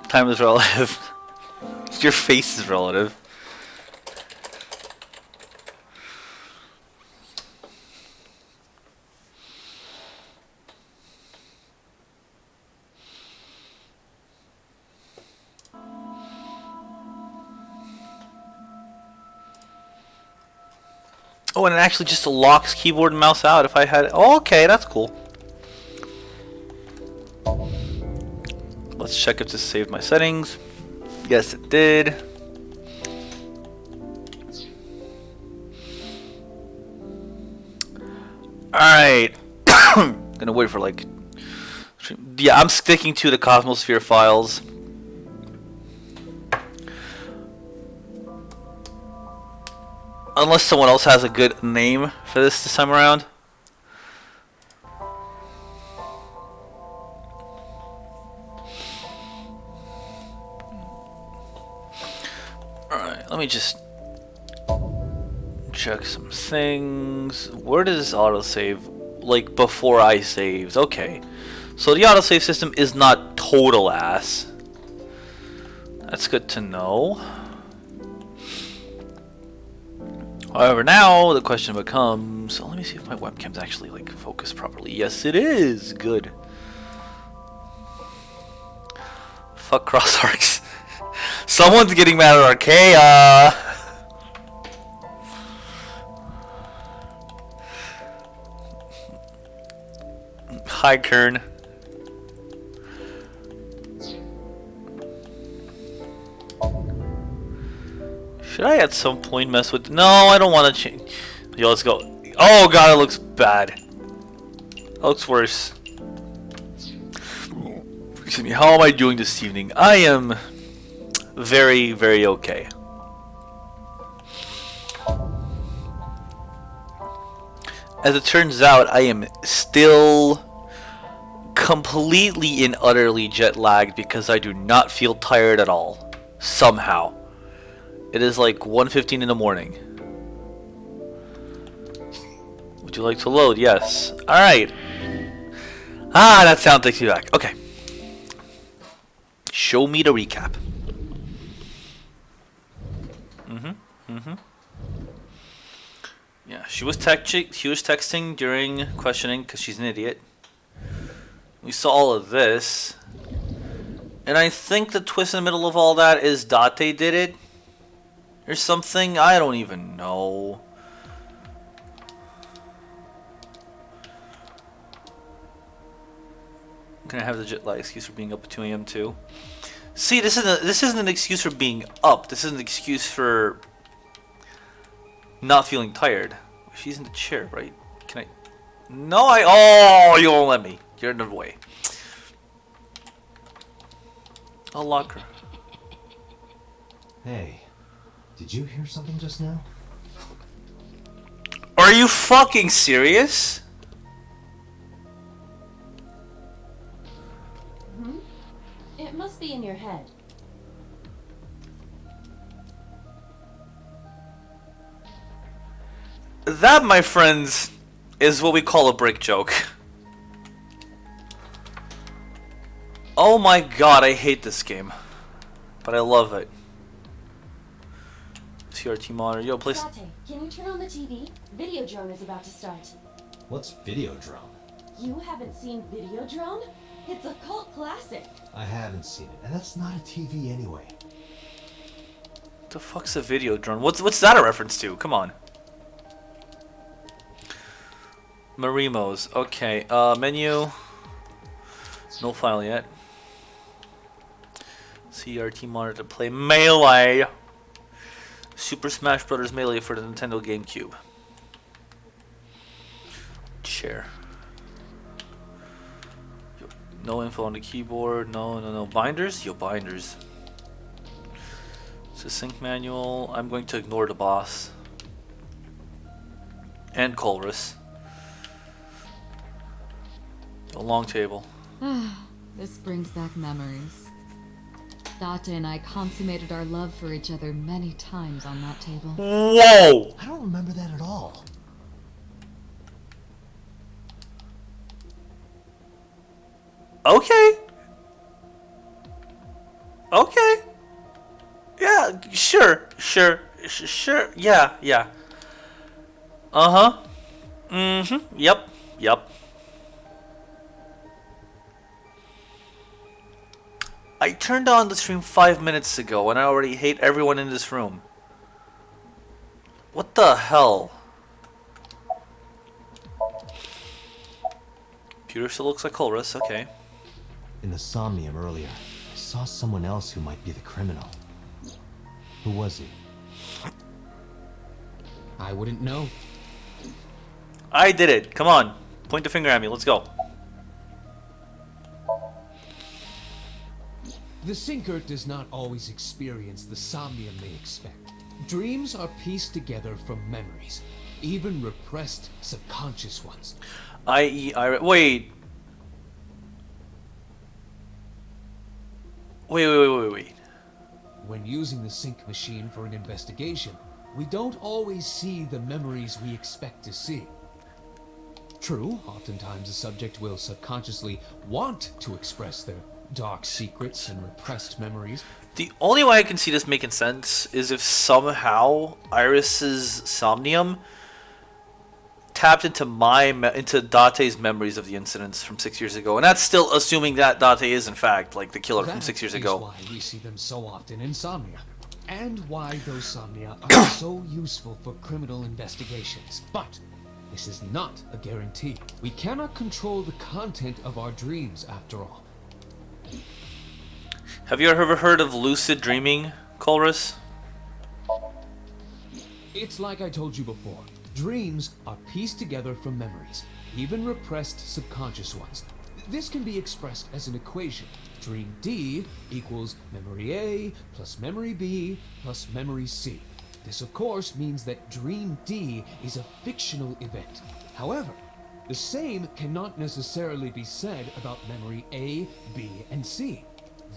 Time is relative. Your face is relative. Oh, and it actually just locks keyboard and mouse out if I had... Oh, okay, that's cool. Let's check if this saved my settings. Yes, it did. Alright. Gonna wait for like... Yeah, I'm sticking to the Cosmosphere files. Unless someone else has a good name for this time around. Alright, let me just check some things. Where does autosave? Like before I saves. Okay. So the autosave system is not total ass. That's good to know. However, now the question becomes, so let me see if my webcam's actually like focused properly. Yes, it is. Good. Fuck CrossArcs. Someone's getting mad at Archaea. Hi, Kern. Should I at some point mess with... No, I don't want to change. Yo, let's go. Oh god, it looks bad. It looks worse. Excuse me, how am I doing this evening? I am very, very okay. As it turns out, I am still completely and utterly jet lagged because I do not feel tired at all. Somehow. It is like 1:15 in the morning. Would you like to load? Yes. Alright. Ah, that sound takes me back. Okay. Show me the recap. Yeah, she was texting during questioning because she's an idiot. We saw all of this. And I think the twist in the middle of all that is Date did it. Or something. I don't even know. Can I have the jet lag excuse for being up at 2 a.m. too? See, this isn't an excuse for being up. This is an excuse for not feeling tired. She's in the chair, right? Can I? No, Oh, you won't let me. You're in the way. I'll lock her. Hey, did you hear something just now? Are you fucking serious? It must be in your head. That, my friends, is what we call a brick joke. Oh my god, I hate this game. But I love it. CRT monitor. Yo, please. Date, can you turn on the TV? Videodrone is about to start. What's Videodrone? You haven't seen Videodrone? It's a cult classic. I haven't seen it, and that's not a TV anyway. What the fuck's a Videodrone? What's that a reference to? Come on. Marimos. Okay. Menu. No file yet. CRT monitor to play Melee. Super Smash Bros. Melee for the Nintendo GameCube. Chair. No info on the keyboard. No. Binders? Yo, binders. It's a sync manual. I'm going to ignore the boss. And Colrus. A long table. This brings back memories. Date and I consummated our love for each other many times on that table. Whoa! I don't remember that at all. Okay. Okay. Yeah, sure. Yeah. Uh-huh. Mm-hmm. Yep. I turned on the stream 5 minutes ago and I already hate everyone in this room. What the hell? Computer still looks like Colress, okay. In the Somnium earlier, I saw someone else who might be the criminal. Who was he? I wouldn't know. I did it. Come on. Point the finger at me. Let's go. The Sinker does not always experience the somnium they expect. Dreams are pieced together from memories, even repressed subconscious ones. I wait. Wait. When using the sync machine for an investigation, we don't always see the memories we expect to see. True, oftentimes the subject will subconsciously want to express their dark secrets and repressed memories. The only way I can see this making sense is if somehow Iris's Somnium tapped into into Date's memories of the incidents from 6 years ago, and that's still assuming that Date is in fact like the killer from 6 years That ago. is why we see them so often in Somnia, and why those Somnia are so useful for criminal investigations. But this is not a guarantee. We cannot control the content of our dreams, after all. Have you ever heard of lucid dreaming, Colress? It's like I told you before. Dreams are pieced together from memories, even repressed subconscious ones. This can be expressed as an equation. Dream D equals memory A plus memory B plus memory C. This, of course, means that Dream D is a fictional event. However, the same cannot necessarily be said about memory A, B, and C.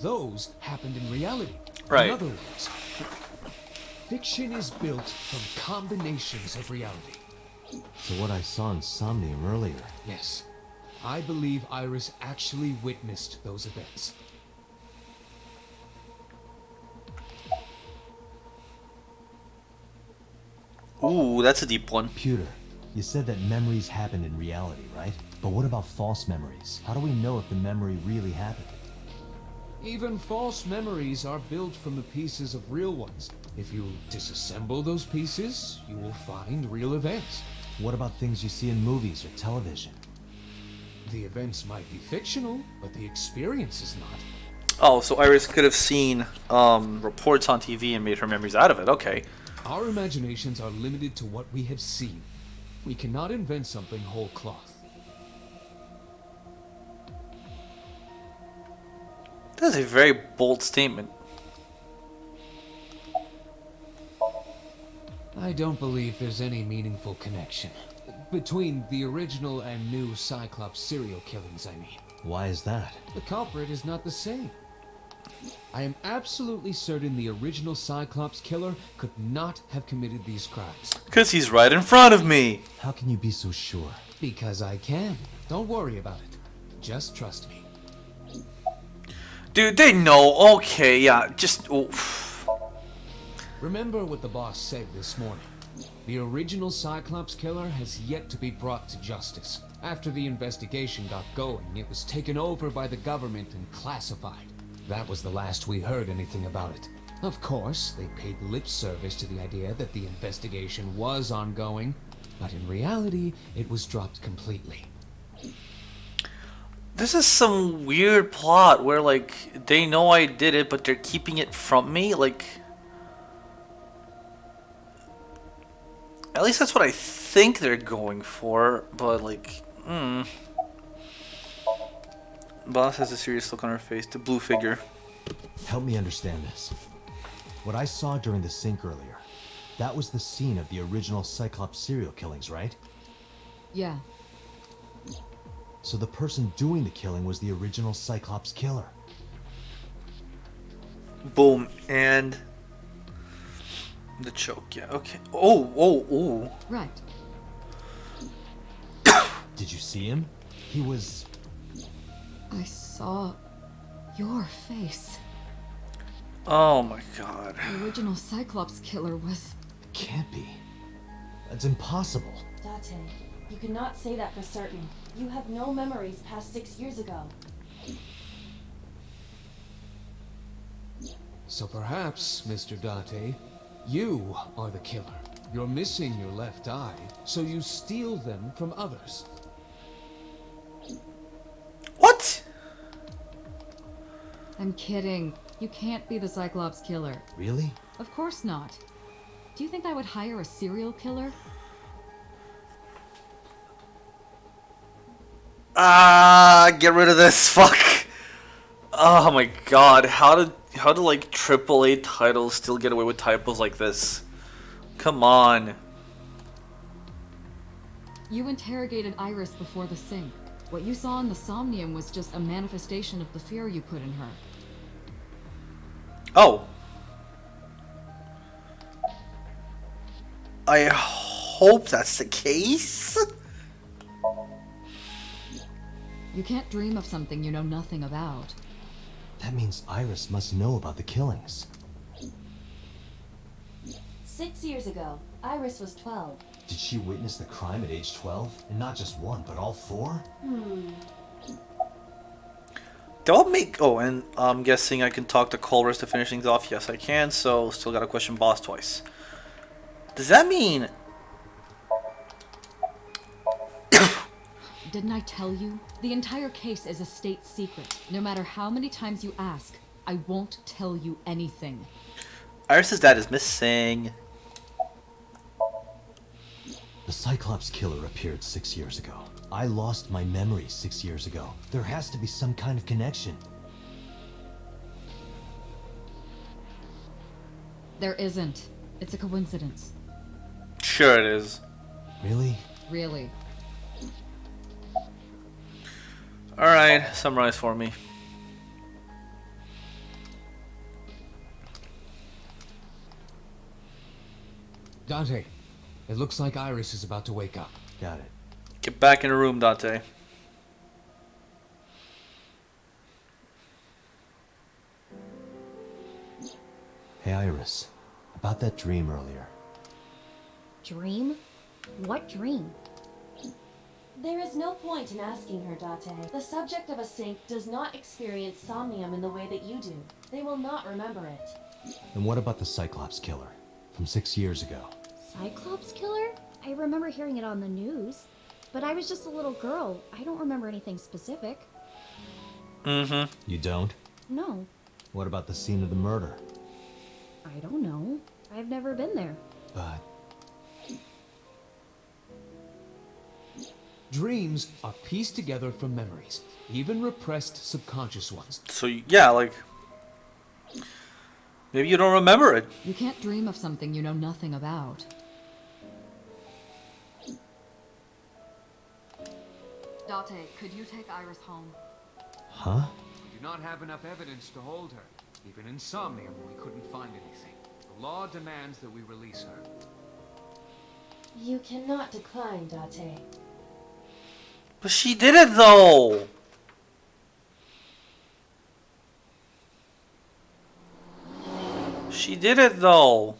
Those happened in reality. Right. In other words, fiction is built from combinations of reality. So what I saw in Somnium earlier. Yes, I believe Iris actually witnessed those events. Ooh, that's a deep one. Computer, you said that memories happen in reality, right? But what about false memories? How do we know if the memory really happened? Even false memories are built from the pieces of real ones. If you disassemble those pieces, you will find real events. What about things you see in movies or television? The events might be fictional, but the experience is not. Oh, so Iris could have seen reports on TV and made her memories out of it. Okay. Our imaginations are limited to what we have seen. We cannot invent something whole cloth. That's a very bold statement. I don't believe there's any meaningful connection between the original and new Cyclops serial killings, I mean. Why is that? The culprit is not the same. I am absolutely certain the original Cyclops killer could not have committed these crimes. Because he's right in front of me. How can you be so sure? Because I can. Don't worry about it. Just trust me. Dude, they know. Okay, yeah, just... oof. Remember what the boss said this morning. The original Cyclops killer has yet to be brought to justice. After the investigation got going, it was taken over by the government and classified. That was the last we heard anything about it. Of course, they paid lip service to the idea that the investigation was ongoing, but in reality, it was dropped completely. This is some weird plot where, like, they know I did it, but they're keeping it from me. Like, at least that's what I think they're going for, but, like, Boss has a serious look on her face. The blue figure. Help me understand this. What I saw during the sync earlier, that was the scene of the original Cyclops serial killings, right? Yeah. So the person doing the killing was the original Cyclops killer. Boom. And the choke. Yeah, okay. Oh. Right. Did you see him? He was... I saw your face. Oh my god. The original Cyclops killer was... Can't be. That's impossible. Date, you cannot say that for certain. You have no memories past 6 years ago. So perhaps, Mr. Date, you are the killer. You're missing your left eye, so you steal them from others. What? I'm kidding. You can't be the Cyclops killer. Really? Of course not. Do you think I would hire a serial killer? Get rid of this. Fuck. Oh my god. How did like AAA titles still get away with typos like this? Come on. You interrogated Iris before the sync. What you saw in the Somnium was just a manifestation of the fear you put in her. Oh. I hope that's the case. You can't dream of something you know nothing about. That means Iris must know about the killings. 6 years ago, Iris was 12. Did she witness the crime at age 12? And not just one, but all four? Don't make... Oh, and I'm guessing I can talk to Culver's to finish things off. Yes, I can. So, still gotta question boss twice. Does that mean... Didn't I tell you? The entire case is a state secret. No matter how many times you ask, I won't tell you anything. Iris's dad is missing. The Cyclops killer appeared 6 years ago. I lost my memory 6 years ago. There has to be some kind of connection. There isn't. It's a coincidence. Sure it is. Really? Really. Alright, summarize for me. Dante, it looks like Iris is about to wake up. Got it. Get back in the room, Dante. Hey, Iris. About that dream earlier. Dream? What dream? There is no point in asking her, Date. The subject of a sync does not experience somnium in the way that you do. They will not remember it. And what about the Cyclops killer? From 6 years ago. Cyclops killer? I remember hearing it on the news. But I was just a little girl. I don't remember anything specific. Mm-hmm. You don't? No, What about the scene of the murder? I don't know. I've never been there. But Dreams are pieced together from memories, even repressed subconscious ones. So, yeah, like... Maybe you don't remember it. You can't dream of something you know nothing about. Date, could you take Iris home? huh? We do not have enough evidence to hold her. Even in Somnium, we couldn't find anything. The law demands that we release her. You cannot decline, Date. But she did it, though. She did it, though.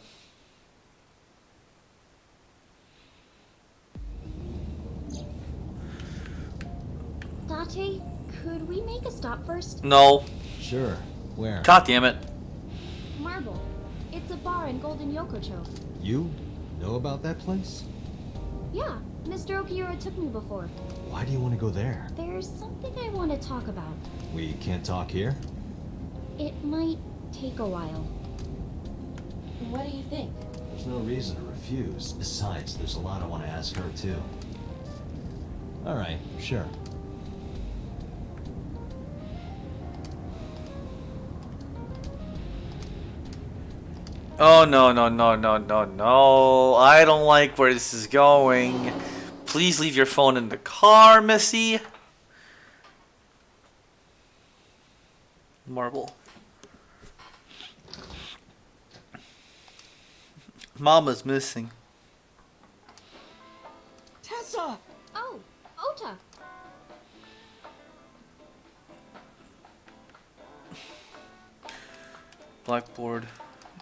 Date, could we make a stop first? No. Sure. Where? God damn it. Marble. It's a bar in Golden Yokocho. You know about that place? Yeah, Mr. Okiura took me before. Why do you want to go there? There's something I want to talk about. We can't talk here? It might take a while. What do you think? There's no reason to refuse. Besides, there's a lot I want to ask her, too. Alright, sure. Oh, no, no, no, no, no, no. I don't like where this is going. Please leave your phone in the car, Missy. Marble. Mama's missing. Tessa! Oh, Ota! blackboard.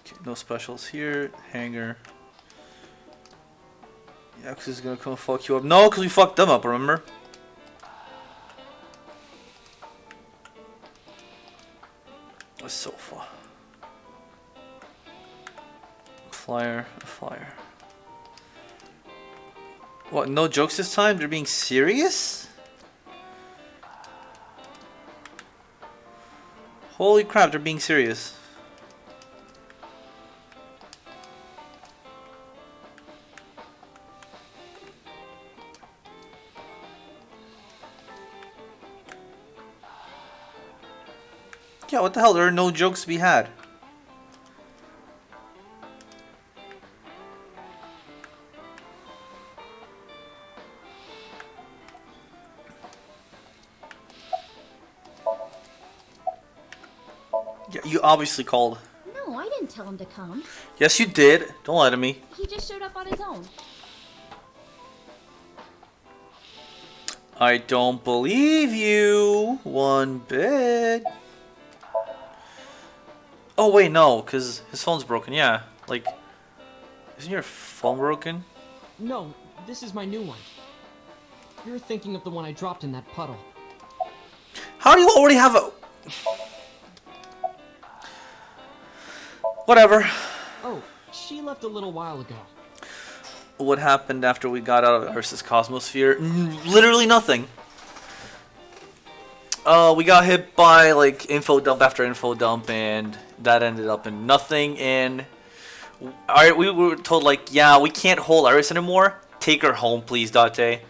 Okay, no specials here. Hanger. Yeah, because he's gonna come fuck you up. No, because we fucked them up, remember? A sofa. Flyer, a flyer. What, no jokes this time? They're being serious? Holy crap, they're being serious. Yeah, what the hell? There are no jokes to be had. Yeah, you obviously called. No, I didn't tell him to come. Yes, you did. Don't lie to me. He just showed up on his own. I don't believe you one bit. Oh wait, no, because his phone's broken. Yeah, like, isn't your phone broken? No, this is my new one. You're thinking of the one I dropped in that puddle. How do you already have a... Whatever. Oh, she left a little while ago. What happened after we got out of Ursa's Cosmosphere? Literally nothing. We got hit by like info dump after info dump, and that ended up in nothing. And alright, we were told like, yeah, we can't hold Iris anymore. Take her home, please, Date.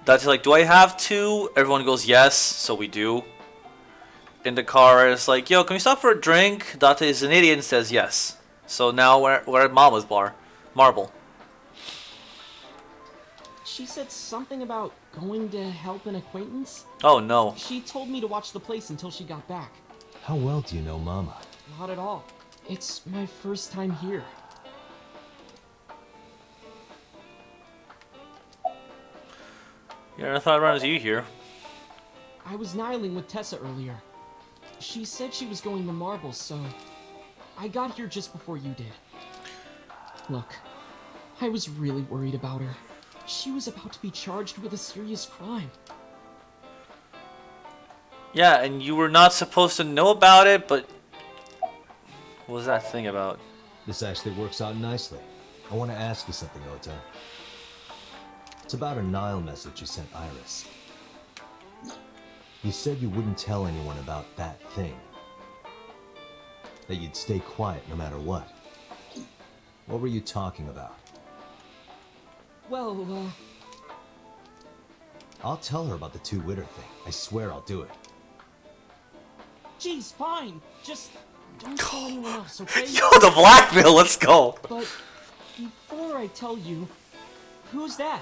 Date's like, do I have to? Everyone goes yes, so we do. In the car, it's like, yo, can we stop for a drink? Date is an idiot and says yes. So now we're at Mama's bar, Marble. She said something about going to help an acquaintance. Oh no. She told me to watch the place until she got back. How well do you know Mama? Not at all. It's my first time here. Yeah, I thought I'd run into you here. I was nihiling with Tessa earlier. She said she was going to Marble, so I got here just before you did. Look, I was really worried about her. She was about to be charged with a serious crime. Yeah, and you were not supposed to know about it, but... What was that thing about? This actually works out nicely. I want to ask you something, Ota. It's about a Nile message you sent Iris. You said you wouldn't tell anyone about that thing. That you'd stay quiet no matter what. What were you talking about? Well, I'll tell her about the Two Witter thing. I swear I'll do it. geez, fine. Just don't tell anyone else, okay? Yo, the blackmail, let's go! But before I tell you, who's that?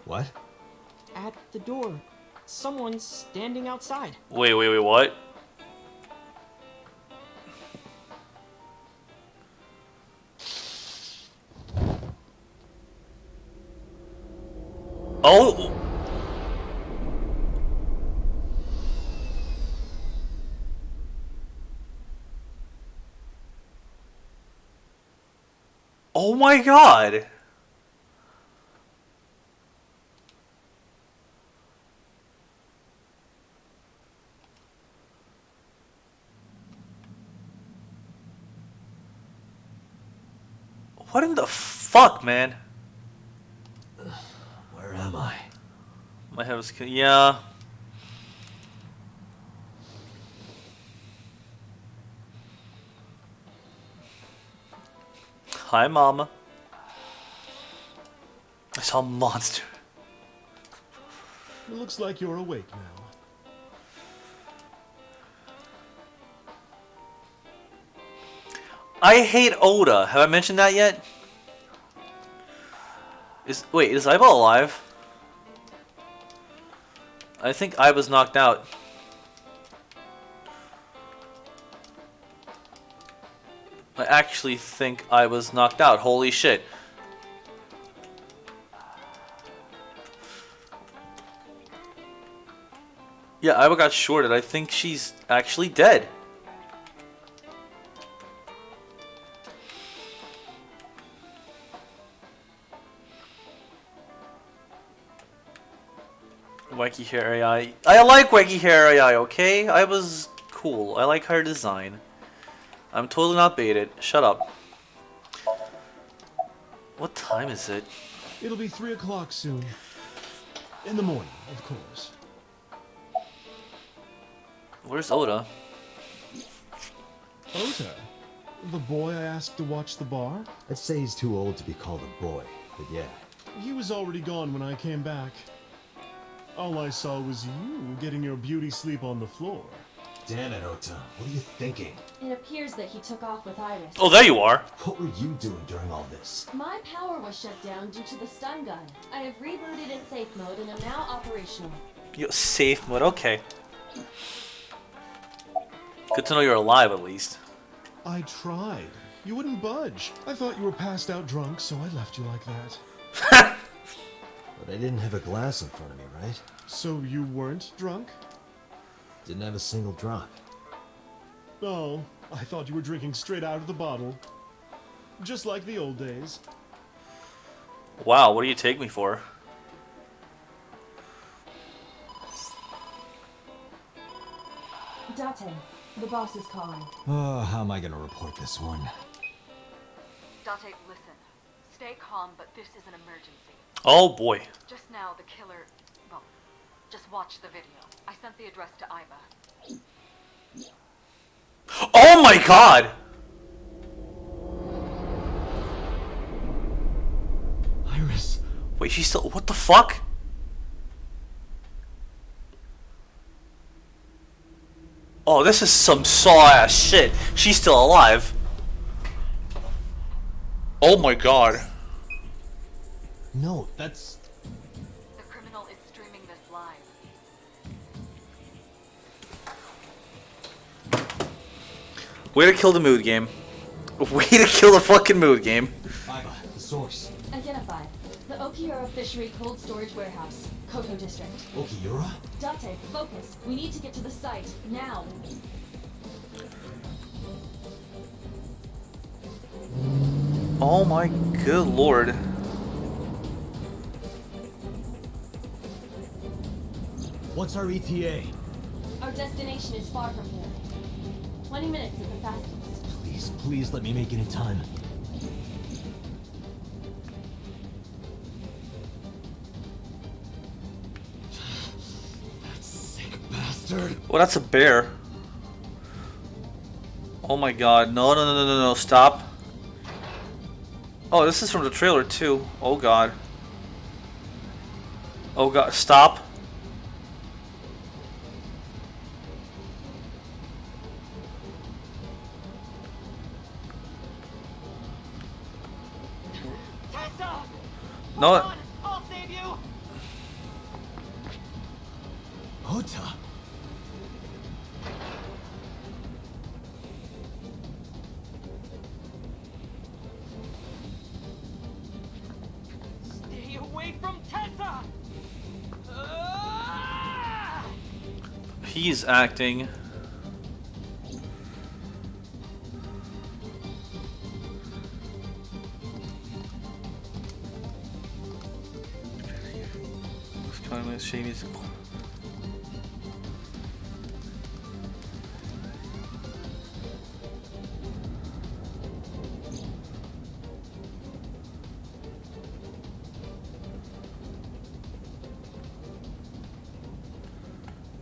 What? At the door. Someone's standing outside. Wait, what? Oh! Oh my god! What in the fuck, man? Where am I? My head was... Yeah. Hi, Mama. I saw a monster. It looks like you're awake now. I hate Oda. Have I mentioned that yet? Wait, is Aiba alive? I think Aiba's knocked out. I actually think I was knocked out. Holy shit. Yeah, Aiba got shorted. I think she's actually dead. Wacky Hair AI. I like Wacky Hair AI, okay? I was cool. I like her design. I'm totally not baited. Shut up. What time is it? It'll be 3 o'clock soon. In the morning, of course. Where's Oda? Ota? The boy I asked to watch the bar? I'd say he's too old to be called a boy, but yeah. He was already gone when I came back. All I saw was you getting your beauty sleep on the floor. Damn it, Ota. What are you thinking? It appears that he took off with Iris. Oh, there you are. What were you doing during all this? My power was shut down due to the stun gun. I have rebooted in safe mode and am now operational. Yo, safe mode. Okay. Good to know you're alive at least. I tried. You wouldn't budge. I thought you were passed out drunk, so I left you like that. But I didn't have a glass in front of me, right? So you weren't drunk? Didn't have a single drop. Oh, I thought you were drinking straight out of the bottle. Just like the old days. Wow, what do you take me for? Date, the boss is calling. Oh, how am I gonna report this one? Date, listen. Stay calm, but this is an emergency. Oh boy. Just now, the killer... Well, just watch the video. I sent the address to Iva. Oh my god! Iris. Wait, she's still. What the fuck? Oh, this is some saw ass shit. She's still alive. Oh my god. No, that's... The criminal is streaming this live. Way to kill the mood game. Way to kill the fucking mood game. Iva, the source. Identified. The Okiura Fishery Cold Storage Warehouse, Koto District. Okiura? Date, focus. We need to get to the site, now. Oh my good lord. What's our ETA? Our destination is far from here. 20 minutes at the fastest. Please, please let me make it in time. That sick bastard. Well, that's a bear. Oh my god. No, no, no, no, no, no. Stop. Oh, this is from the trailer too. Oh god. Oh god. Stop. No. I'll save you! Ota. Stay away from Tessa! Ah! He's acting. Shady's.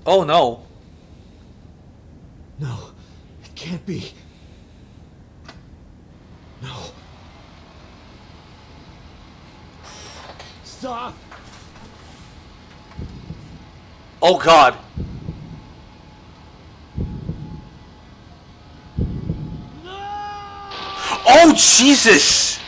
Oh no. No, it can't be. No. Stop! Oh god. Oh Jesus!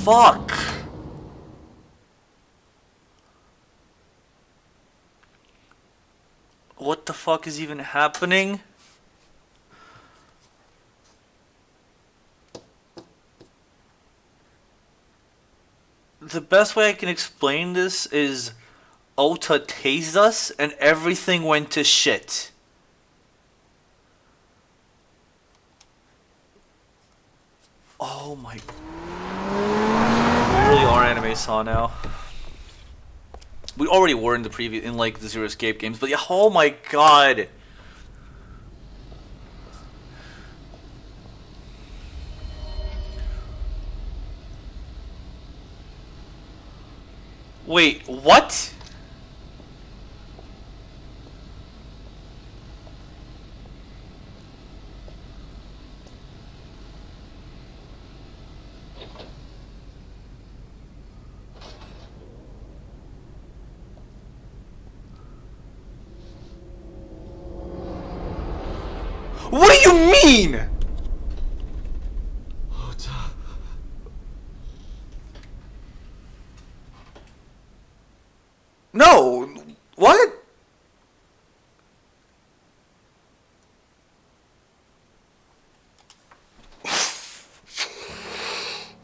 fuck? What the fuck is even happening? The best way I can explain this is Ota tased us and everything went to shit. Oh my... We really are Anime Saw now. We already were in the previous, in like the Zero Escape games, but yeah, oh my god. Wait, what? What do you mean? No, what?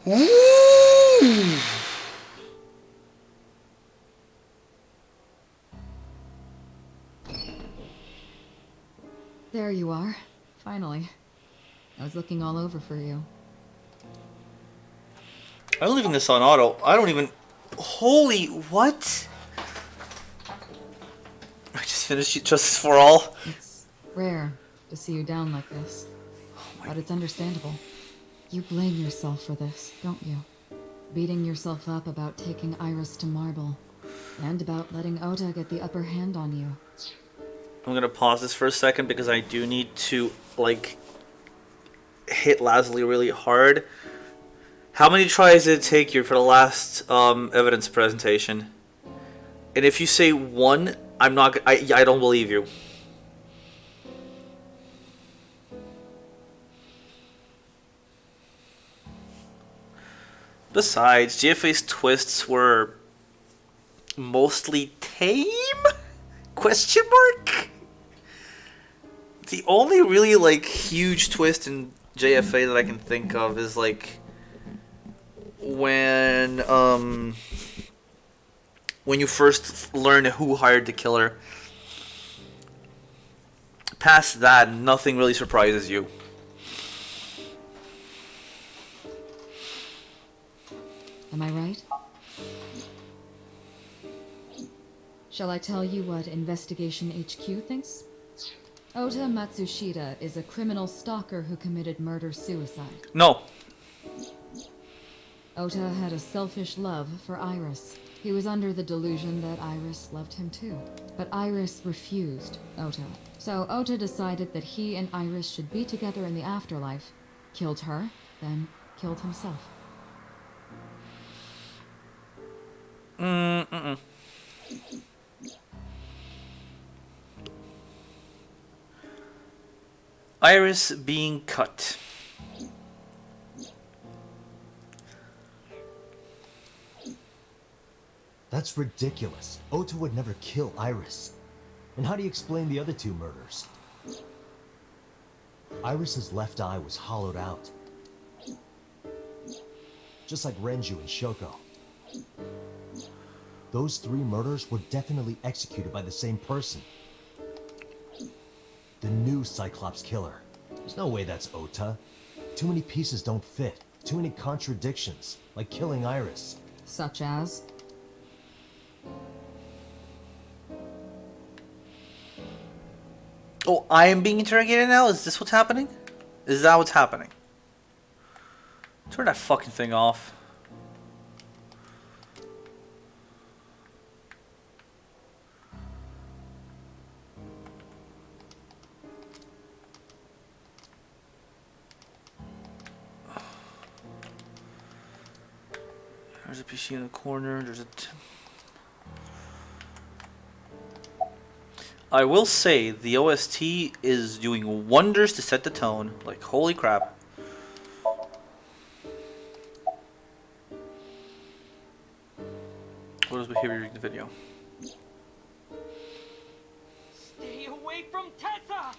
Ooh. There you are. Finally. I was looking all over for you. I'm leaving this on auto. I don't even... Holy... What? I just finished Justice for All. It's rare to see you down like this. But it's understandable. You blame yourself for this, don't you? Beating yourself up about taking Iris to Marble. And about letting Ota get the upper hand on you. I'm gonna pause this for a second because I do need to, like, hit Lazuli really hard. How many tries did it take you for the last evidence presentation? And if you say one, I'm not. I don't believe you. Besides, GFA's twists were mostly tame? Question mark? The only really, like, huge twist in JFA that I can think of is, like, when you first learn who hired the killer. Past that, nothing really surprises you. Am I right? Shall I tell you what Investigation HQ thinks? Ota Matsushita is a criminal stalker who committed murder-suicide. No. Ota had a selfish love for Iris. He was under the delusion that Iris loved him too. But Iris refused Ota. So Ota decided that he and Iris should be together in the afterlife, killed her, then killed himself. Iris being cut. That's ridiculous. Ota would never kill Iris. And how do you explain the other two murders? Iris's left eye was hollowed out. Just like Renju and Shoko. Those three murders were definitely executed by the same person. The new Cyclops killer. There's no way that's Ota. Too many pieces don't fit. Too many contradictions. Like killing Iris. Such as? Oh, I am being interrogated now? Is this what's happening? Is that what's happening? Turn that fucking thing off. There's a PC in the corner. There's a... I will say the OST is doing wonders to set the tone. Like, holy crap. Ota's behavior during the video. Stay away from Tessa!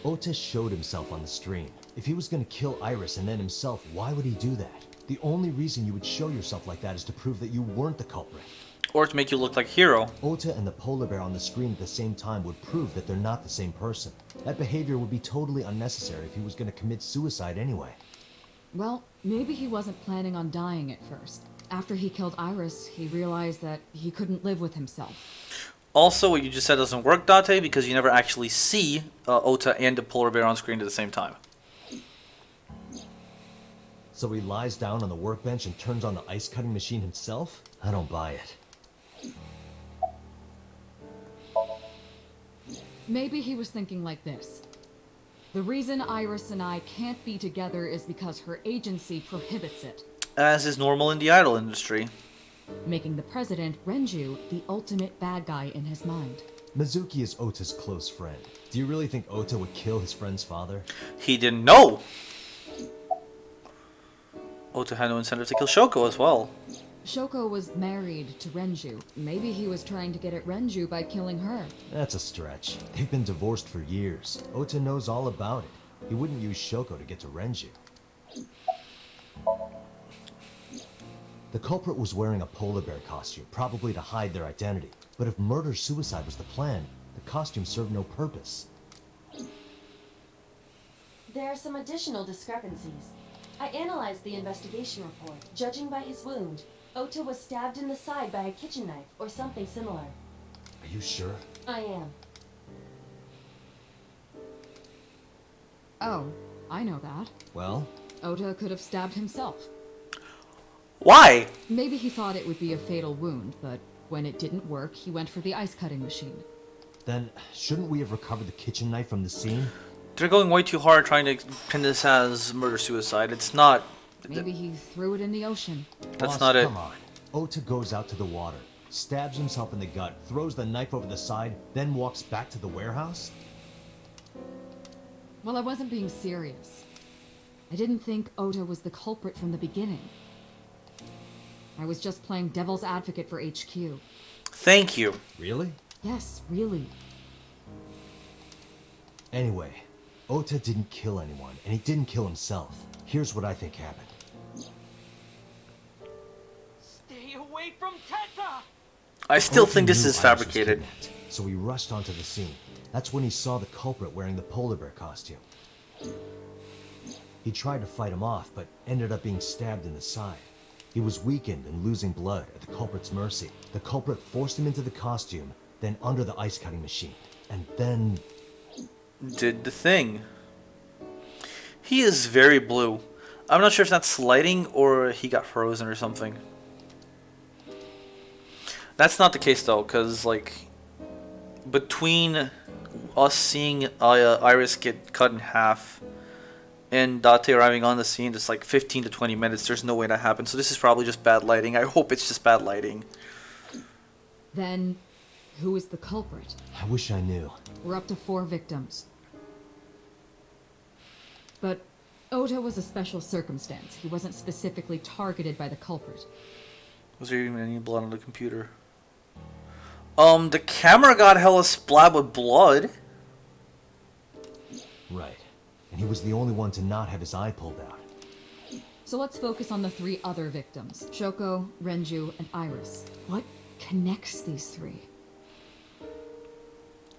Ota showed himself on the stream. If he was gonna kill Iris and then himself, why would he do that? The only reason you would show yourself like that is to prove that you weren't the culprit. Or to make you look like a hero. Ota and the polar bear on the screen at the same time would prove that they're not the same person. That behavior would be totally unnecessary if he was gonna commit suicide anyway. Well, maybe he wasn't planning on dying at first. After he killed Iris, he realized that he couldn't live with himself. Also, what you just said doesn't work, Date, because you never actually see Ota and the polar bear on screen at the same time. So he lies down on the workbench and turns on the ice cutting machine himself? I don't buy it. Maybe he was thinking like this. The reason Iris and I can't be together is because her agency prohibits it, As is normal in the idol industry. making the president, Renju, the ultimate bad guy in his mind. Mizuki is Ota's close friend. Do you really think Ota would kill his friend's father? He didn't know! Ota had no incentive to kill Shoko as well. Shoko was married to Renju. Maybe he was trying to get at Renju by killing her. That's a stretch. They've been divorced for years. Ota knows all about it. He wouldn't use Shoko to get to Renju. The culprit was wearing a polar bear costume, probably to hide their identity. But if murder-suicide was the plan, the costume served no purpose. There are some additional discrepancies. I analyzed the investigation report. Judging by his wound, Ota was stabbed in the side by a kitchen knife or something similar. Are you sure? I am. Oh, I know that. Well, Ota could have stabbed himself. Why? Maybe he thought it would be a fatal wound, but when it didn't work, he went for the ice cutting machine. then shouldn't we have recovered the kitchen knife from the scene? They're going way too hard trying to pin this as murder-suicide. It's not... Maybe he threw it in the ocean. That's Boss, not it. Come on. Ota goes out to the water, stabs himself in the gut, throws the knife over the side, then walks back to the warehouse? Well, I wasn't being serious. I didn't think Ota was the culprit from the beginning. I was just playing devil's advocate for HQ. Thank you. Really? Yes, really. Anyway, Ota didn't kill anyone, and he didn't kill himself. Here's what I think happened. Stay away from Tessa! I still Ota think this knew is Iris was fabricated. kidnapped, so he rushed onto the scene. That's when he saw the culprit wearing the polar bear costume. He tried to fight him off, but ended up being stabbed in the side. He was weakened and losing blood at the culprit's mercy. The culprit forced him into the costume, then under the ice cutting machine, and then... Did the thing. He is very blue. I'm not sure if that's lighting or he got frozen or something. That's not the case though, because like between us seeing Iris get cut in half and Date arriving on the scene, it's like 15 to 20 minutes. There's no way that happened. So this is probably just bad lighting. I hope it's just bad lighting. Then, who is the culprit? I wish I knew. We're up to 4 victims. But Ota was a special circumstance. He wasn't specifically targeted by the culprit. Was there even any blood on the computer? The camera got hella splat with blood. Right. And he was the only one to not have his eye pulled out. So let's focus on the 3 other victims. Shoko, Renju, and Iris. What connects these 3?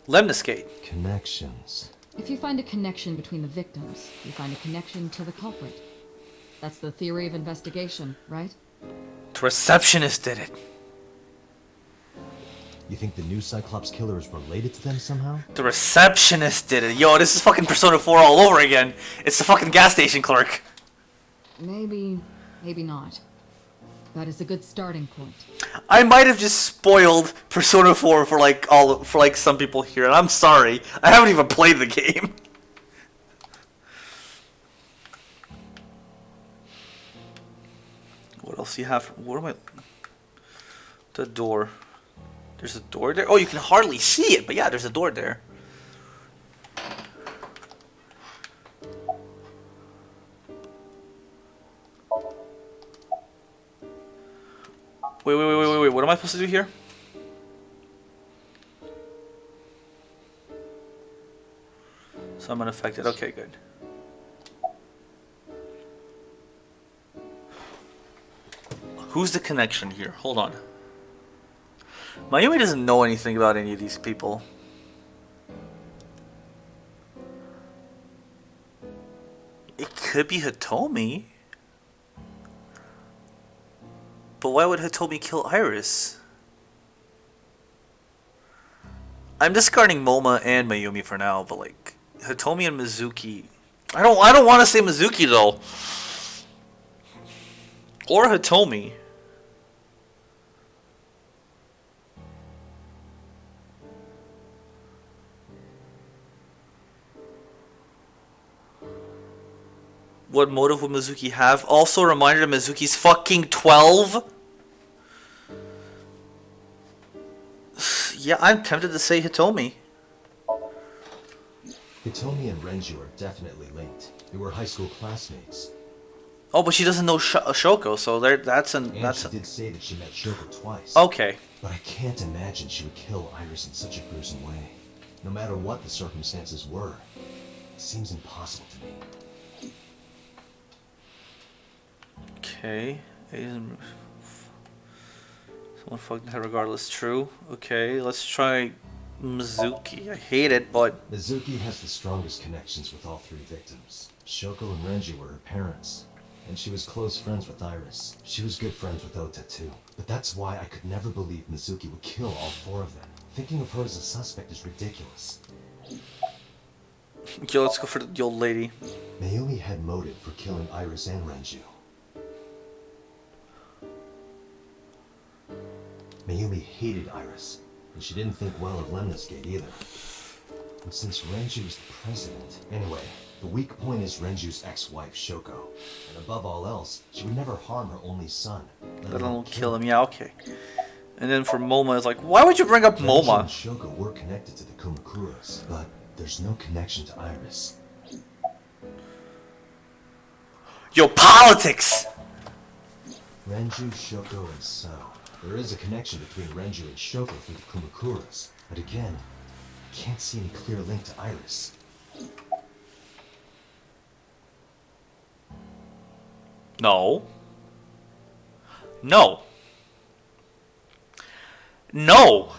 Lemniscate. Connections. If you find a connection between the victims, you find a connection to the culprit. That's the theory of investigation, right? The receptionist did it. You think the new Cyclops killer is related to them somehow? The receptionist did it. Yo, this is fucking Persona 4 all over again. It's the fucking gas station clerk. Maybe, maybe not. That is a good starting point. I might have just spoiled Persona 4 for like some people here, and I'm sorry. I haven't even played the game. What else do you have? What am I? The door. There's a door there. Oh, you can hardly see it, but yeah, there's a door there. Wait. What am I supposed to do here? So I'm unaffected. Okay, good. Who's the connection here? Hold on. Mayumi doesn't know anything about any of these people. It could be Hitomi. But why would Hitomi kill Iris? I'm discarding Moma and Mayumi for now, but like Hitomi and Mizuki. I don't want to say Mizuki though. Or Hitomi. What motive would Mizuki have? Also a reminder that Mizuki's fucking 12? Yeah, I'm tempted to say Hitomi. Hitomi and Renju are definitely linked. They were high school classmates. Oh, but she doesn't know Shoko, so that's And she did say that she met Shoko twice. Okay. But I can't imagine she would kill Iris in such a gruesome way. No matter what the circumstances were, it seems impossible to me. Okay. Someone fucking had regardless. True. Okay, let's try Mizuki. I hate it, but... Mizuki has the strongest connections with all three victims. Shoko and Renji were her parents. And she was close friends with Iris. She was good friends with Ota too. But that's why I could never believe Mizuki would kill all four of them. Thinking of her as a suspect is ridiculous. Okay, let's go for the old lady. Mayumi had motive for killing Iris and Renju. Mayumi hated Iris, and she didn't think well of Lemnis Gate either. And since Renju is the president... Anyway, the weak point is Renju's ex-wife, Shoko. And above all else, she would never harm her only son. Let alone kill him. Yeah, okay. And then for Moma, it's like, why would you bring up Renju Moma? and Shoko were connected to the Kumakuras, but there's no connection to Iris. Yo, politics! Renju, Shoko, and So. There is a connection between Renju and Shoko through the Kumakuras, but again, I can't see any clear link to Iris. No. No. No!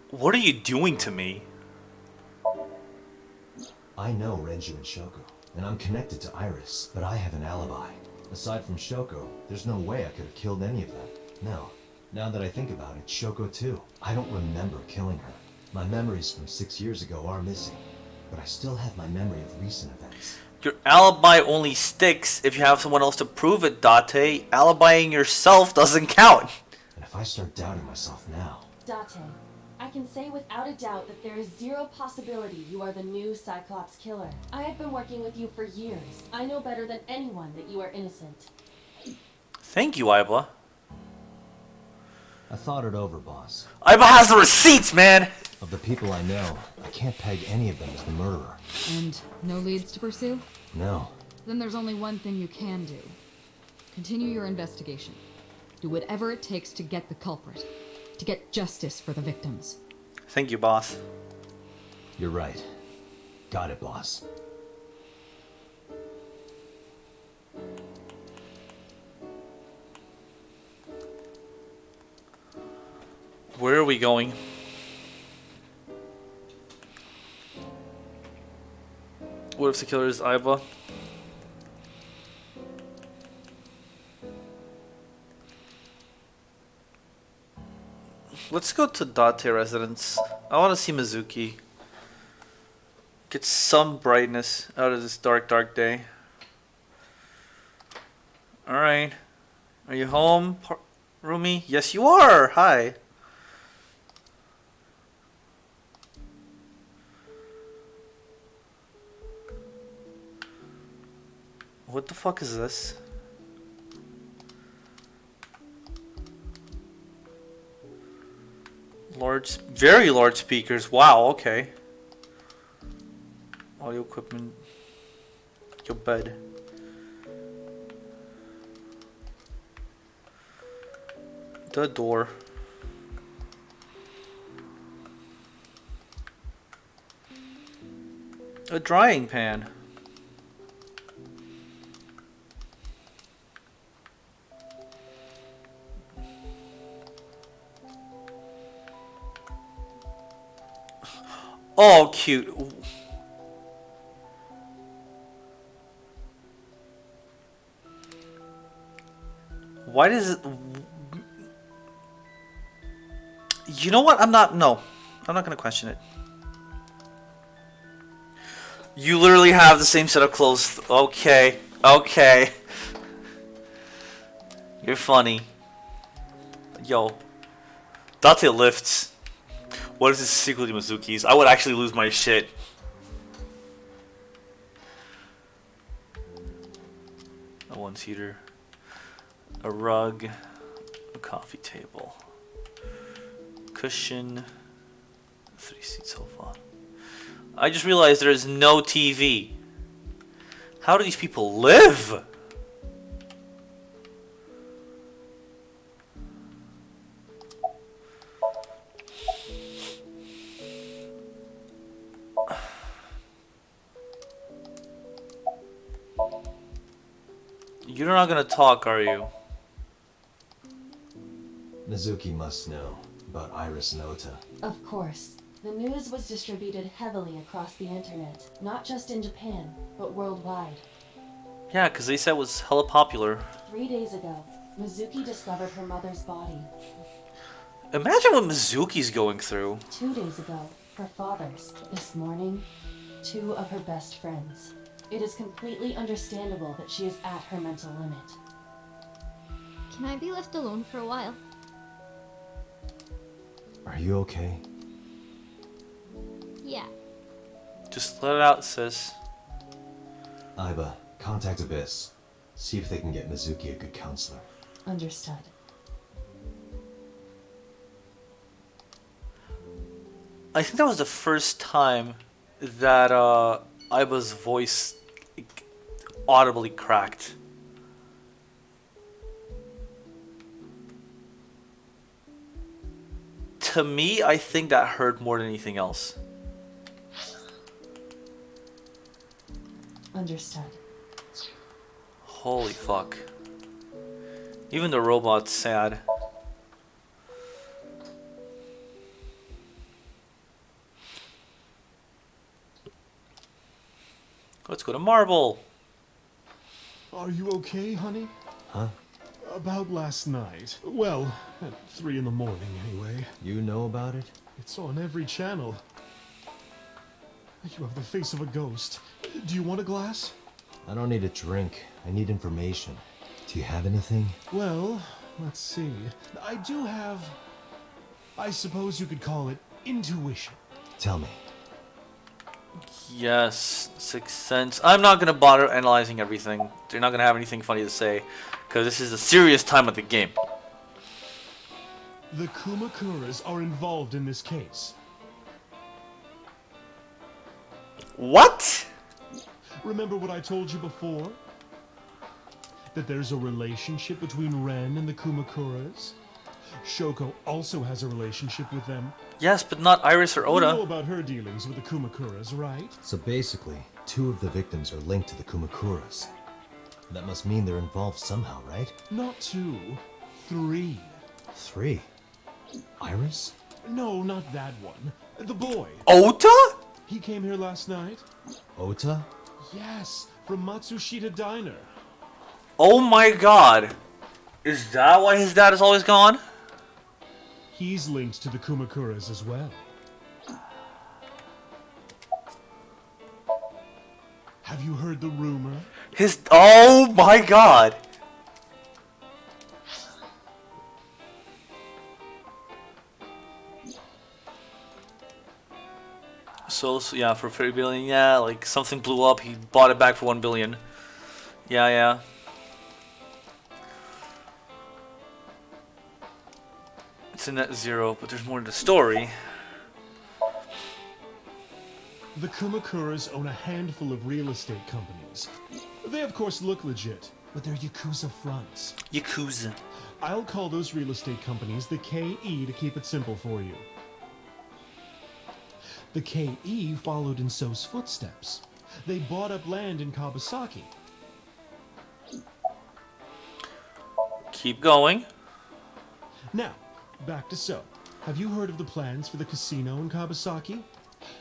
What are you doing to me? I know Renju and Shoko, and I'm connected to Iris, but I have an alibi. Aside from Shoko, there's no way I could have killed any of them. No. Now that I think about it, Shoko too. I don't remember killing her. My memories from 6 years ago are missing, but I still have my memory of recent events. Your alibi only sticks if you have someone else to prove it, Date. Alibying yourself doesn't count. And if I start doubting myself now... Date, I can say without a doubt that there is zero possibility you are the new Cyclops killer. I have been working with you for years. I know better than anyone that you are innocent. Thank you, Aiba. I thought it over, boss. Aiba has the receipts, man! Of the people I know, I can't peg any of them as the murderer. And no leads to pursue? No. Then there's only one thing you can do. Continue your investigation. Do whatever it takes to get the culprit. To get justice for the victims. Thank you, boss. You're right. Got it, boss. Where are we going? What if the killer is Aiba? Let's go to Date residence. I want to see Mizuki. Get some brightness out of this dark, dark day. Alright. Are you home, Rumi? Yes, you are! Hi. What the fuck is this? Large very large speakers. Wow, okay. Audio equipment. Your bed. The door. A drying pan. Oh, cute. Why does it... You know what? I'm not gonna question it. You literally have the same set of clothes. Okay. Okay. You're funny. Yo. Date lifts. What is this secretly Mizuki's? I would actually lose my shit. A one-seater. A rug. A coffee table. Cushion. 3-seat sofa. I just realized there is no TV. How do these people live? You're not gonna talk, are you? Mizuki must know about Iris and Ota. Of course. The news was distributed heavily across the internet, not just in Japan, but worldwide. Yeah, because they said it was hella popular. 3 days ago, Mizuki discovered her mother's body. Imagine what Mizuki's going through. 2 days ago, her father's. This morning, 2 of her best friends. It is completely understandable that she is at her mental limit. Can I be left alone for a while? Are you okay? Yeah. Just let it out, sis. Aiba, contact Abyss. See if they can get Mizuki a good counselor. Understood. I think that was the first time that Aiba's voice audibly cracked. To me, I think that hurt more than anything else. Understood. Holy fuck. Even the robot's sad. Let's go to Marble. Are you okay, honey? Huh? About last night. Well, at 3 in the morning anyway. You know about it? It's on every channel. You have the face of a ghost. Do you want a glass? I don't need a drink. I need information. Do you have anything? Well, let's see. I do have... I suppose you could call it intuition. Tell me. Yes, Sixth Sense. I'm not gonna bother analyzing everything. They're not gonna have anything funny to say, because this is a serious time of the game. The Kumakuras are involved in this case. What? Remember what I told you before? That there's a relationship between Ren and the Kumakuras? Shoko also has a relationship with them. Yes, but not Iris or You know Oda. about her dealings with the Kumakuras, right? So basically, 2 of the victims are linked to the Kumakuras. That must mean they're involved somehow, right? Not 2, 3. 3. Iris? No, not that one. The boy. Ota? He came here last night? Ota? Yes, from Matsushita Diner. Oh my god. Is that why his dad is always gone? He's linked to the Kumakuras as well. Have you heard the rumor? Oh my god. So yeah, for 30 billion, yeah, like something blew up, he bought it back for 1 billion. Yeah. It's a net zero, but there's more to the story. The Kumakuras own a handful of real estate companies. They of course look legit, but they're Yakuza fronts. Yakuza. I'll call those real estate companies the KE to keep it simple for you. The KE followed in So's footsteps. They bought up land in Kawasaki. Keep going. Now, back to So. Have you heard of the plans for the casino in Kawasaki?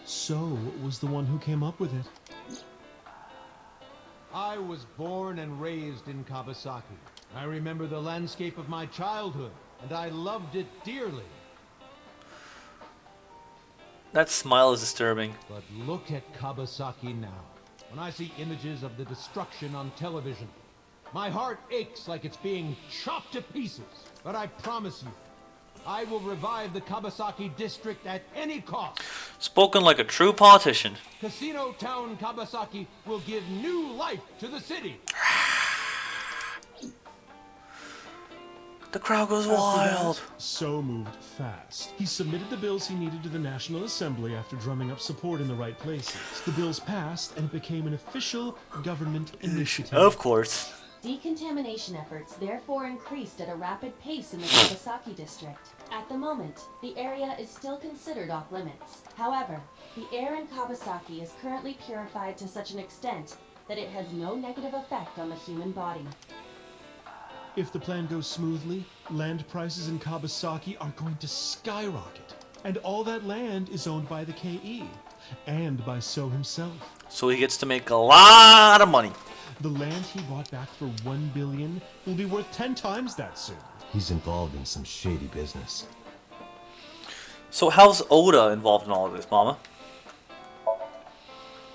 So was the one who came up with it. I was born and raised in Kawasaki. I remember the landscape of my childhood, and I loved it dearly. That smile is disturbing. But look at Kawasaki now. When I see images of the destruction on television, my heart aches like it's being chopped to pieces. But I promise you, I will revive the Kawasaki district at any cost. Spoken like a true politician. Casino Town Kawasaki will give new life to the city. The crowd goes After wild. that, So moved fast. He submitted the bills he needed to the National Assembly after drumming up support in the right places. The bills passed, and it became an official government initiative. Of course. Decontamination efforts therefore increased at a rapid pace in the Kawasaki district. At the moment, the area is still considered off limits. However, the air in Kawasaki is currently purified to such an extent that it has no negative effect on the human body. If the plan goes smoothly, land prices in Kawasaki are going to skyrocket. And all that land is owned by the KE, and by So himself. So he gets to make a lot of money. The land he bought back for $1 billion will be worth 10 times that soon. He's involved in some shady business. So how's Oda involved in all of this, Mama?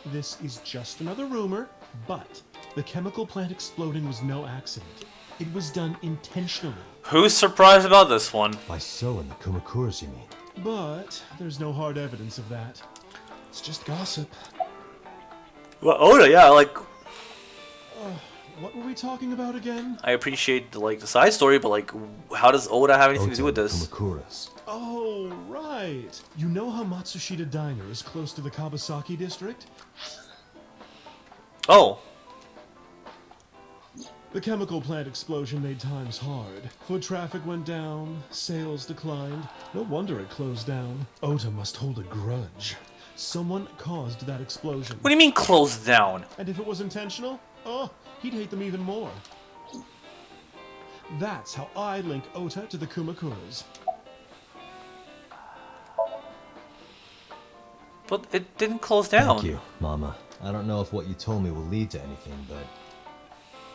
This is just another rumor, but the chemical plant exploding was no accident. It was done intentionally. Who's surprised about this one? By So and the Kumakuras, you mean? But there's no hard evidence of that. It's just gossip. Well, Oda, yeah, like, What were we talking about again? I appreciate the side story, but like, how does Oda have anything to do with Ota this? Kumakuras. Oh, right. You know how Matsushita Diner is close to the Kawasaki district? Oh, The chemical plant explosion made times hard. Foot traffic went down, sales declined. No wonder it closed down. Ota must hold a grudge. Someone caused that explosion. what do you mean closed down? And if it was intentional, oh, he'd hate them even more. That's how I link Ota to the Kumakuras. But it didn't close down. Thank you, Mama. I don't know if what you told me will lead to anything, but...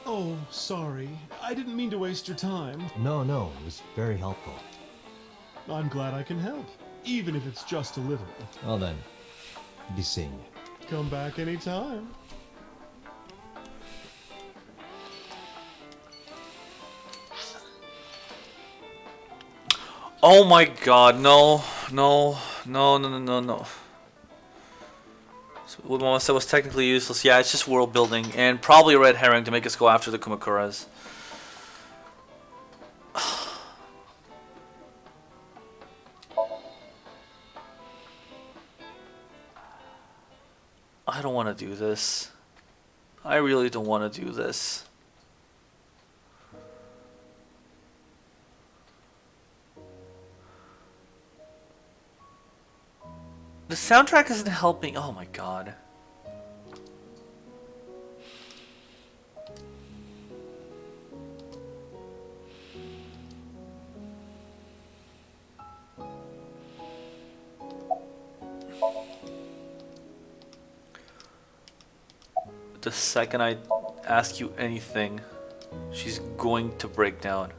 Oh, sorry. I didn't mean to waste your time. No, it was very helpful. I'm glad I can help, even if it's just a little. Well then, be seeing you. Come back anytime. Oh my god, no. So what Mama said was technically useless. Yeah, it's just world building and probably a red herring to make us go after the Kumakuras. I don't want to do this. I really don't want to do this. The soundtrack isn't helping. Oh my god. The second I ask you anything, she's going to break down.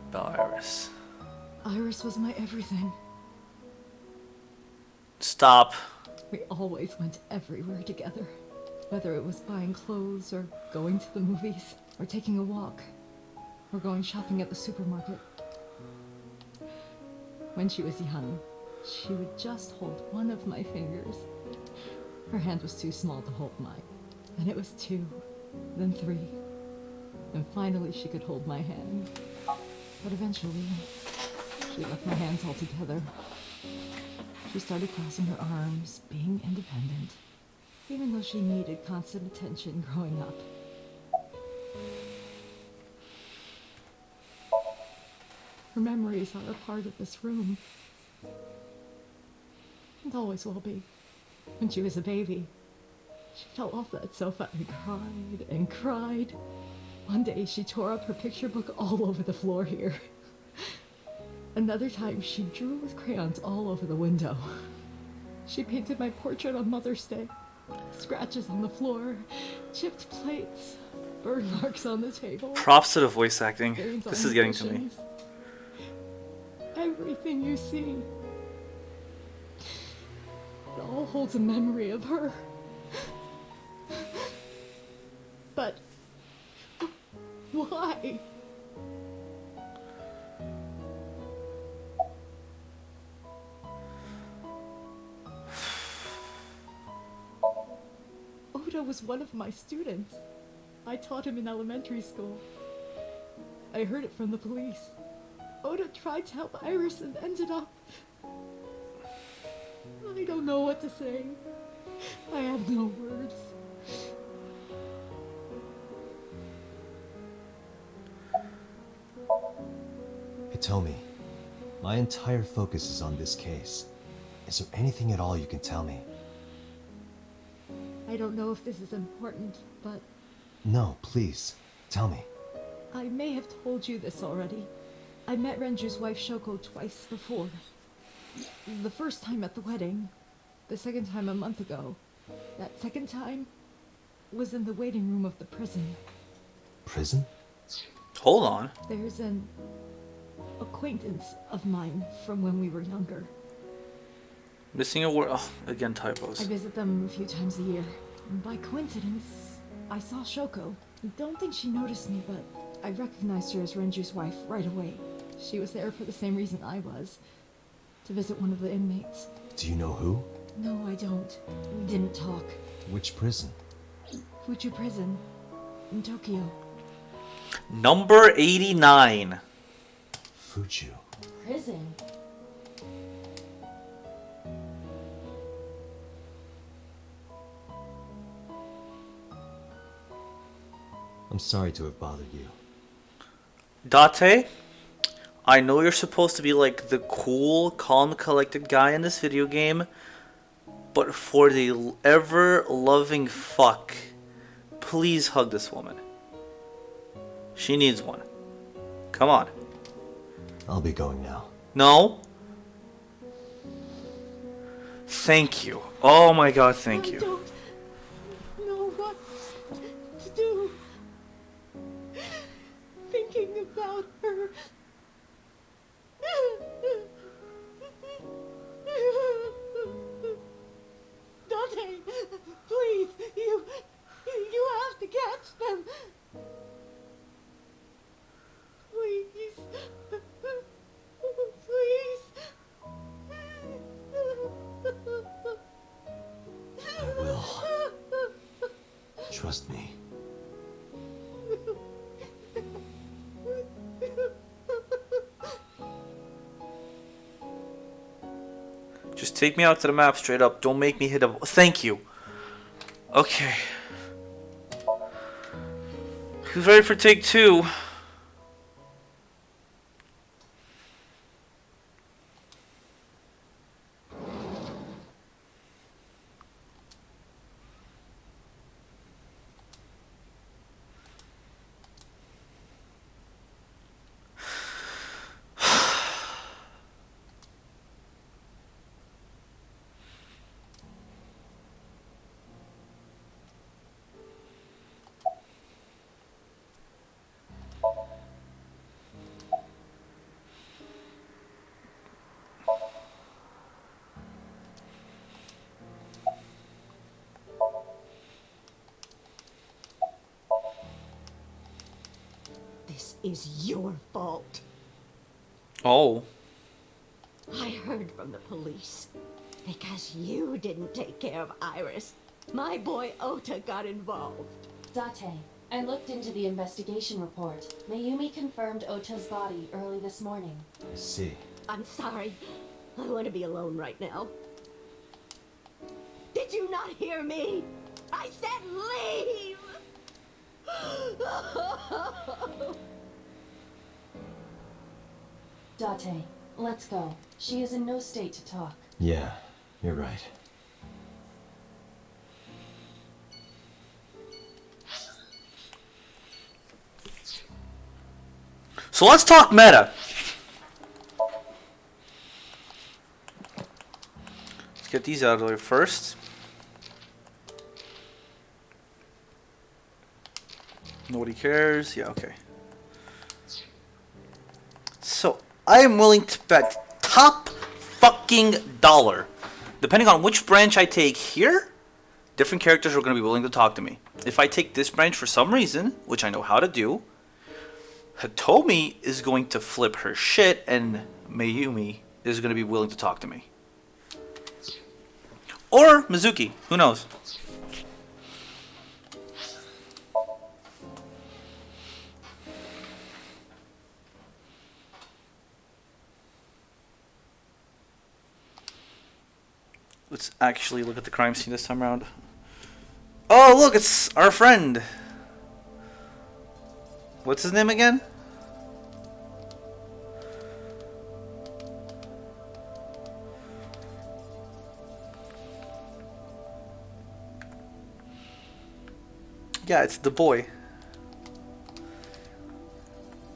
About Iris. Iris was my everything. Stop. We always went everywhere together. Whether it was buying clothes, or going to the movies, or taking a walk, or going shopping at the supermarket. When she was young, she would just hold one of my fingers. Her hand was too small to hold mine. And it was 2, then 3. And finally she could hold my hand. But eventually, she left my hands altogether. She started crossing her arms, being independent, even though she needed constant attention growing up. Her memories are a part of this room. And always will be. When she was a baby, she fell off that sofa and cried and cried. One day she tore up her picture book all over the floor here. Another time she drew with crayons all over the window. She painted my portrait on Mother's Day. Scratches on the floor, chipped plates, burn marks on the table. Props to the voice acting. Stains on This the is getting to me. cushions. Everything you see, it all holds a memory of her. But why? Oda was one of my students. I taught him in elementary school. I heard it from the police. Oda tried to help Iris and ended up... I don't know what to say. I have no words. Hitomi, my entire focus is on this case. Is there anything at all you can tell me? I don't know if this is important, but No, please, tell me. I may have told you this already. I met Renju's wife Shoko twice before. The first time at the wedding, the second time a month ago. That second time was in the waiting room of the prison. Prison? Hold on. There's an acquaintance of mine from when we were younger. Missing a word. Oh, again, I typos. visit them a few times a year. And by coincidence, I saw Shoko. I don't think she noticed me, but I recognized her as Renju's wife right away. She was there for the same reason I was, to visit one of the inmates. Do you know who? No, I don't. We didn't talk. Which prison? Fuchu Prison, in Tokyo. Number 89. Fuchu. Prison? I'm sorry to have bothered you. Date, I know you're supposed to be like the cool, calm, collected guy in this video game, but for the ever-loving fuck, please hug this woman. She needs one. Come on. I'll be going now. No? Thank you. Oh my god, thank I you. don't know what to do. Thinking about her. Dante, please, you have to catch them. Please. Please. I will. Trust me. Just take me out to the map straight up. Don't make me hit a... Thank you. Okay. Who's ready for take 2? This is your fault. Oh. I heard from the police. Because you didn't take care of Iris, my boy Ota got involved. Date, I looked into the investigation report. Mayumi confirmed Ota's body early this morning. I see. I'm sorry. I want to be alone right now. Did you not hear me? I said leave! Date, let's go. She is in no state to talk. Yeah, you're right. So let's talk meta. Let's get these out of the way first. Nobody cares. Yeah, okay. So I am willing to bet top fucking dollar. Depending on which branch I take here, different characters are going to be willing to talk to me. If I take this branch for some reason, which I know how to do, Hitomi is going to flip her shit and Mayumi is going to be willing to talk to me. Or Mizuki, who knows? Let's actually look at the crime scene this time around. Oh, look, it's our friend. What's his name again? Yeah, it's the boy.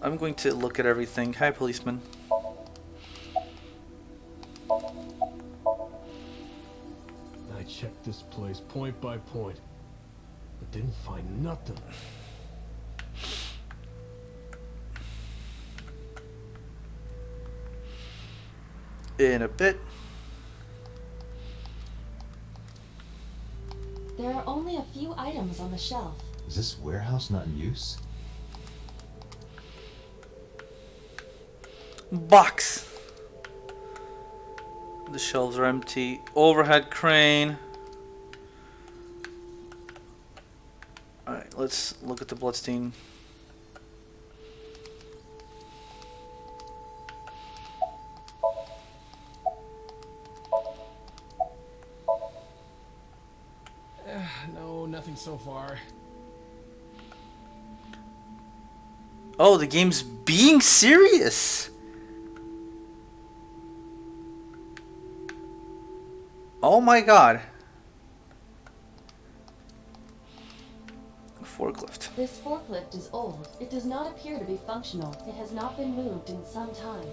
I'm going to look at everything. Hi, policeman. I checked this place point by point, but didn't find nothing. In a bit. There are only a few items on the shelf. Is this warehouse not in use? Box. The shelves are empty. Overhead crane. Alright, let's look at the bloodstain. No, nothing so far. Oh, the game's being serious. Oh my god. Forklift. This forklift is old. It does not appear to be functional. It has not been moved in some time.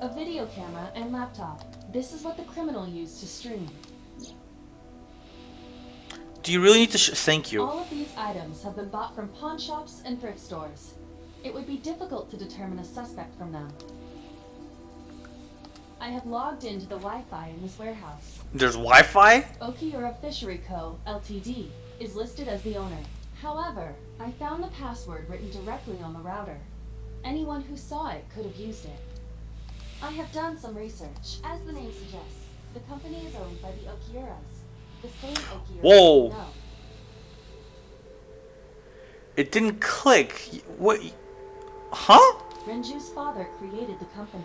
A video camera and laptop. This is what the criminal used to stream. Do you really need to thank you. All of these items have been bought from pawn shops and thrift stores. It would be difficult to determine a suspect from them. I have logged into the Wi-Fi in this warehouse. There's Wi-Fi? Okiura Fishery Co., Ltd. is listed as the owner. However, I found the password written directly on the router. Anyone who saw it could have used it. I have done some research. As the name suggests, the company is owned by the Okiuras. The same Okiuras. Whoa. No. It didn't click. What? Huh? Renju's father created the company.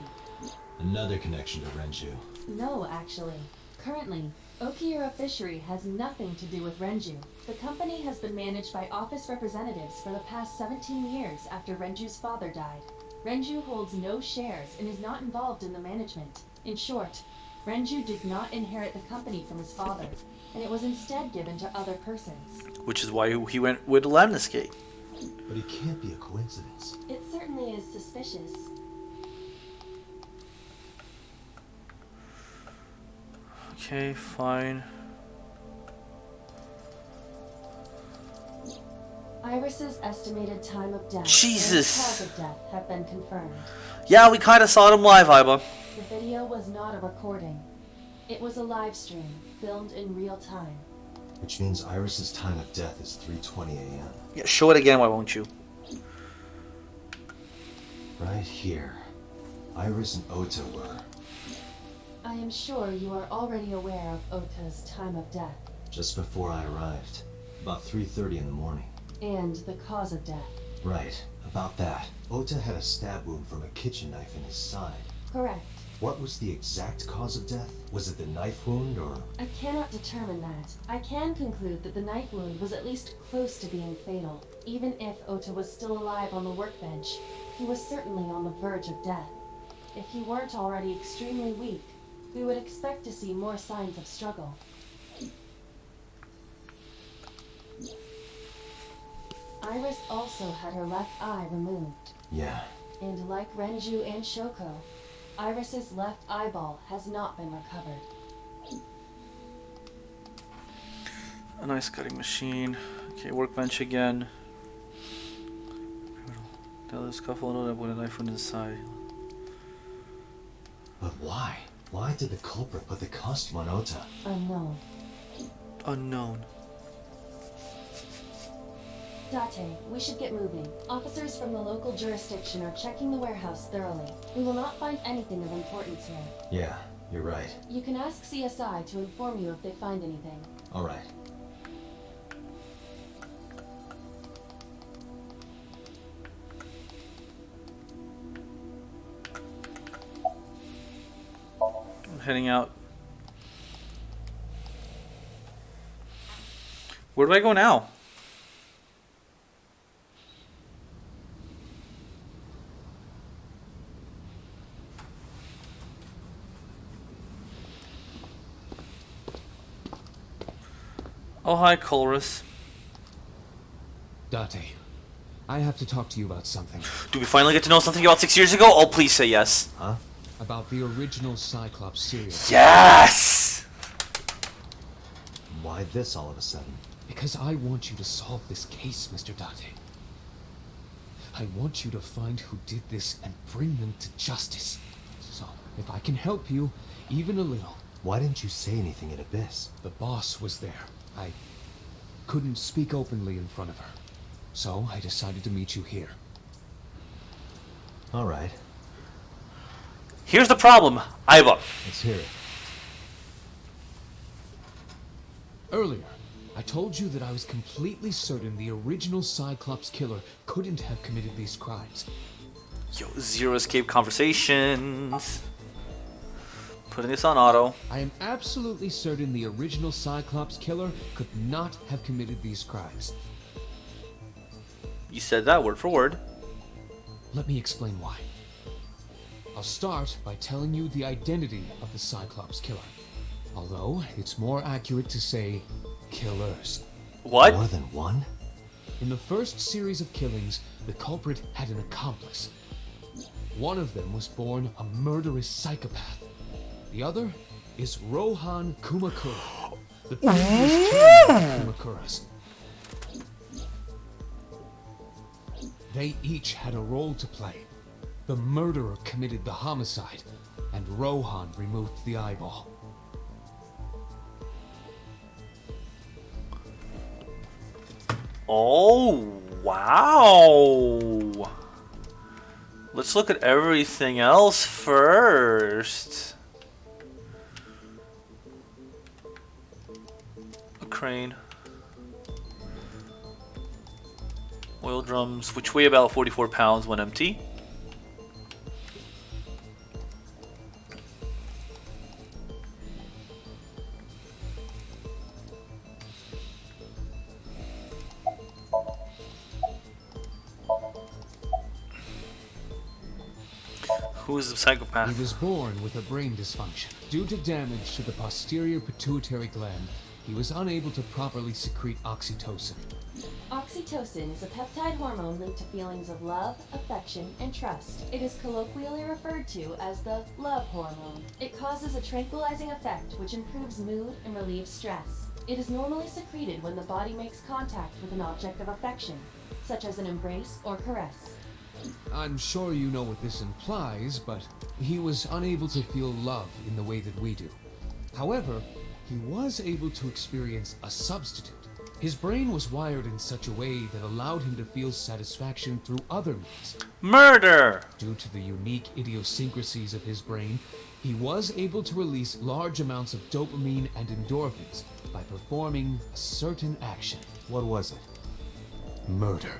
Another connection to Renju. No, actually. Currently, Okiura Fishery has nothing to do with Renju. The company has been managed by office representatives for the past 17 years after Renju's father died. Renju holds no shares and is not involved in the management. In short, Renju did not inherit the company from his father, and it was instead given to other persons. Which is why he went with Lemniscate. But it can't be a coincidence. It certainly is suspicious. Okay, fine. Iris's estimated time of death Jesus. and cause of death have been confirmed. Yeah, we kind of saw them live, Iba. The video was not a recording. It was a live stream, filmed in real time. Which means Iris's time of death is 3:20 a.m. Yeah, show it again, why won't you? Right here. Iris and Ota were. I am sure you are already aware of Ota's time of death. Just before I arrived. About 3:30 in the morning. And the cause of death. Right. About that. Ota had a stab wound from a kitchen knife in his side. Correct. What was the exact cause of death? Was it the knife wound or... I cannot determine that. I can conclude that the knife wound was at least close to being fatal. Even if Ota was still alive on the workbench, he was certainly on the verge of death. If he weren't already extremely weak, we would expect to see more signs of struggle. Iris also had her left eye removed. Yeah. And like Renju and Shoko, Iris's left eyeball has not been recovered. A nice cutting machine. Okay, workbench again. Deadly scuffle and with a knife wound inside. But why? Why did the culprit put the costume on Ota? Unknown. Unknown. Date, we should get moving. Officers from the local jurisdiction are checking the warehouse thoroughly. We will not find anything of importance here. Yeah, you're right. You can ask CSI to inform you if they find anything. All right. I'm heading out. Where do I go now? Oh, hi, Colrus. Date, I have to talk to you about something. Do we finally get to know something about 6 years ago? Oh, please say yes. Huh? About the original Cyclops serial. Yes! Why this all of a sudden? Because I want you to solve this case, Mr. Date. I want you to find who did this and bring them to justice. So, if I can help you, even a little. Why didn't you say anything at Abyss? The boss was there. I couldn't speak openly in front of her. So I decided to meet you here. All right. Here's the problem, Aiba. Let's hear it. Earlier, I told you that I was completely certain the original Cyclops killer couldn't have committed these crimes. Yo, zero escape conversations. Putting this on auto. I am absolutely certain the original Cyclops killer could not have committed these crimes. You said that word for word. Let me explain why. I'll start by telling you the identity of the Cyclops killer. Although, it's more accurate to say killers. What? More than one? In the first series of killings, the culprit had an accomplice. One of them was born a murderous psychopath. The other is Rohan Kumakura, the previous chairman of Kumakuras. They each had a role to play. The murderer committed the homicide, and Rohan removed the eyeball. Oh, wow. Let's look at everything else first. A crane. Oil drums, which weigh about 44 pounds when empty. Who is the psychopath? He was born with a brain dysfunction. Due to damage to the posterior pituitary gland, he was unable to properly secrete oxytocin. Oxytocin is a peptide hormone linked to feelings of love, affection, and trust. It is colloquially referred to as the love hormone. It causes a tranquilizing effect which improves mood and relieves stress. It is normally secreted when the body makes contact with an object of affection, such as an embrace or caress. I'm sure you know what this implies, but he was unable to feel love in the way that we do. However, he was able to experience a substitute, His brain was wired in such a way that allowed him to feel satisfaction through other means. Murder! Due to the unique idiosyncrasies of his brain, he was able to release large amounts of dopamine and endorphins by performing a certain action. What was it? Murder.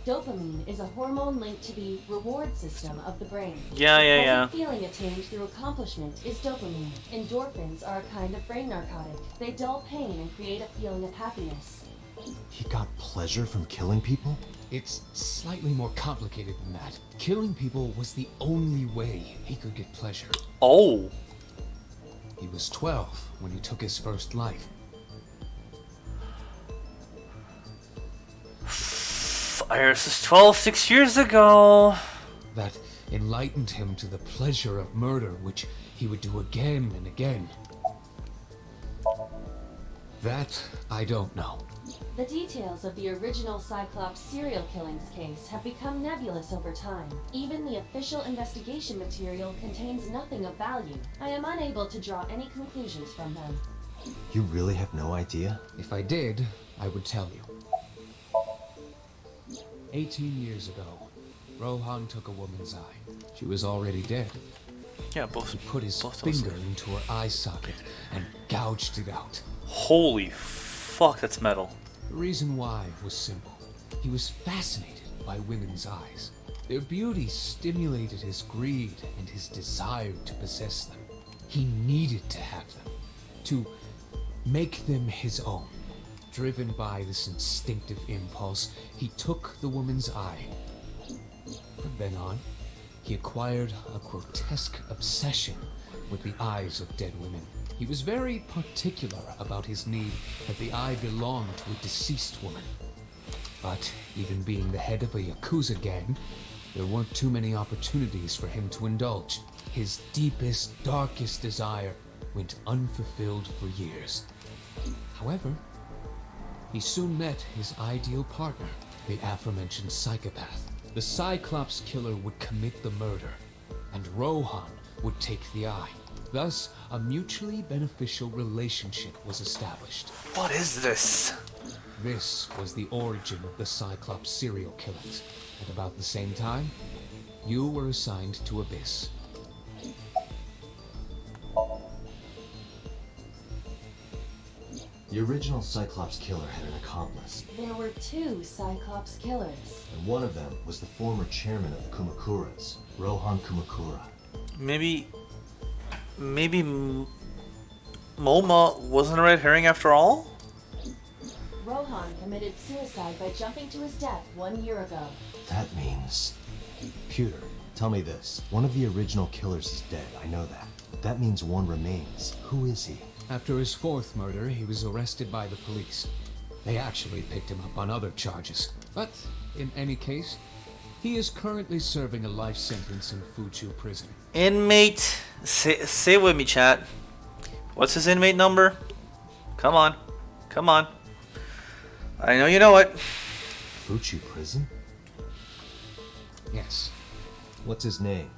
Dopamine is a hormone linked to the reward system of the brain. Yeah. The feeling attained through accomplishment is dopamine. Endorphins are a kind of brain narcotic. They dull pain and create a feeling of happiness. He got pleasure from killing people? It's slightly more complicated than that. Killing people was the only way he could get pleasure. Oh. He was 12 when he took his first life. Iris is 12, 6 years ago. That enlightened him to the pleasure of murder, which he would do again and again. That I don't know. The details of the original Cyclops serial killings case have become nebulous over time. Even the official investigation material contains nothing of value. I am unable to draw any conclusions from them. You really have no idea? If I did, I would tell you. 18 years ago, Rohan took a woman's eye. She was already dead. Yeah, both. He put his both those. finger into her eye socket and gouged it out. Holy fuck, that's metal. The reason why was simple. He was fascinated by women's eyes. Their beauty stimulated his greed and his desire to possess them. He needed to have them, to make them his own. Driven by this instinctive impulse, he took the woman's eye. From then on, he acquired a grotesque obsession with the eyes of dead women. He was very particular about his need that the eye belonged to a deceased woman. But even being the head of a Yakuza gang, there weren't too many opportunities for him to indulge. His deepest, darkest desire went unfulfilled for years. However, he soon met his ideal partner, the aforementioned psychopath. The Cyclops killer would commit the murder, and Rohan would take the eye. Thus, a mutually beneficial relationship was established. What is this? This was the origin of the Cyclops serial killings. At about the same time, you were assigned to Abyss. The original Cyclops killer had an accomplice, There were two Cyclops killers. and one of them was the former chairman of the Kumakuras, Rohan Kumakura. Maybe Moma wasn't a red herring after all? Rohan committed suicide by jumping to his death 1 year ago. That means... Pewter, tell me this. One of the original killers is dead, I know that. That means one remains. Who is he? After his fourth murder, he was arrested by the police. They actually picked him up on other charges. But, in any case, he is currently serving a life sentence in Fuchu prison. Inmate. Say it with me, chat. What's his inmate number? Come on. Come on. I know you know it. Fuchu prison? Yes. What's his name?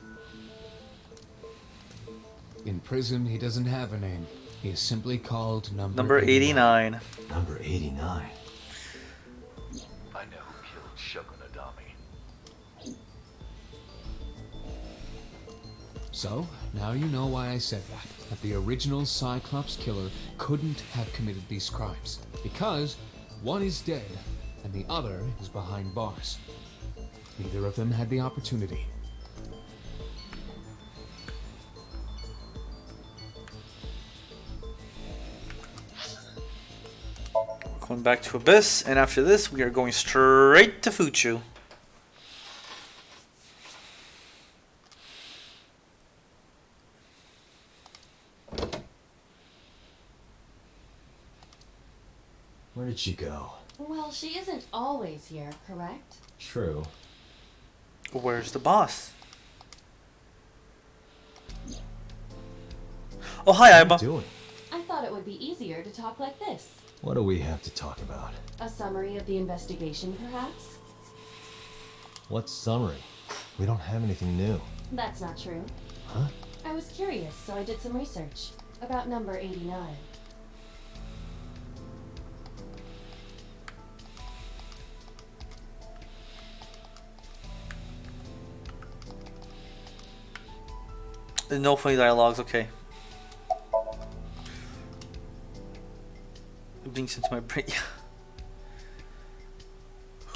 In prison, he doesn't have a name. He is simply called Number 89. Number 89. I know who killed Shoko Nadami. So, now you know why I said that the original Cyclops killer couldn't have committed these crimes. Because one is dead, and the other is behind bars. Neither of them had the opportunity. Going back to Abyss, and after this, we are going straight to Fuchu. Where did she go? Well, she isn't always here, correct? True. Where's the boss? Oh, hi, What are Aiba. you doing? I thought it would be easier to talk like this. What do we have to talk about? A summary of the investigation, perhaps? What summary? We don't have anything new. That's not true. Huh? I was curious, so I did some research about number 89. No funny dialogues, okay. Being sent to my brain.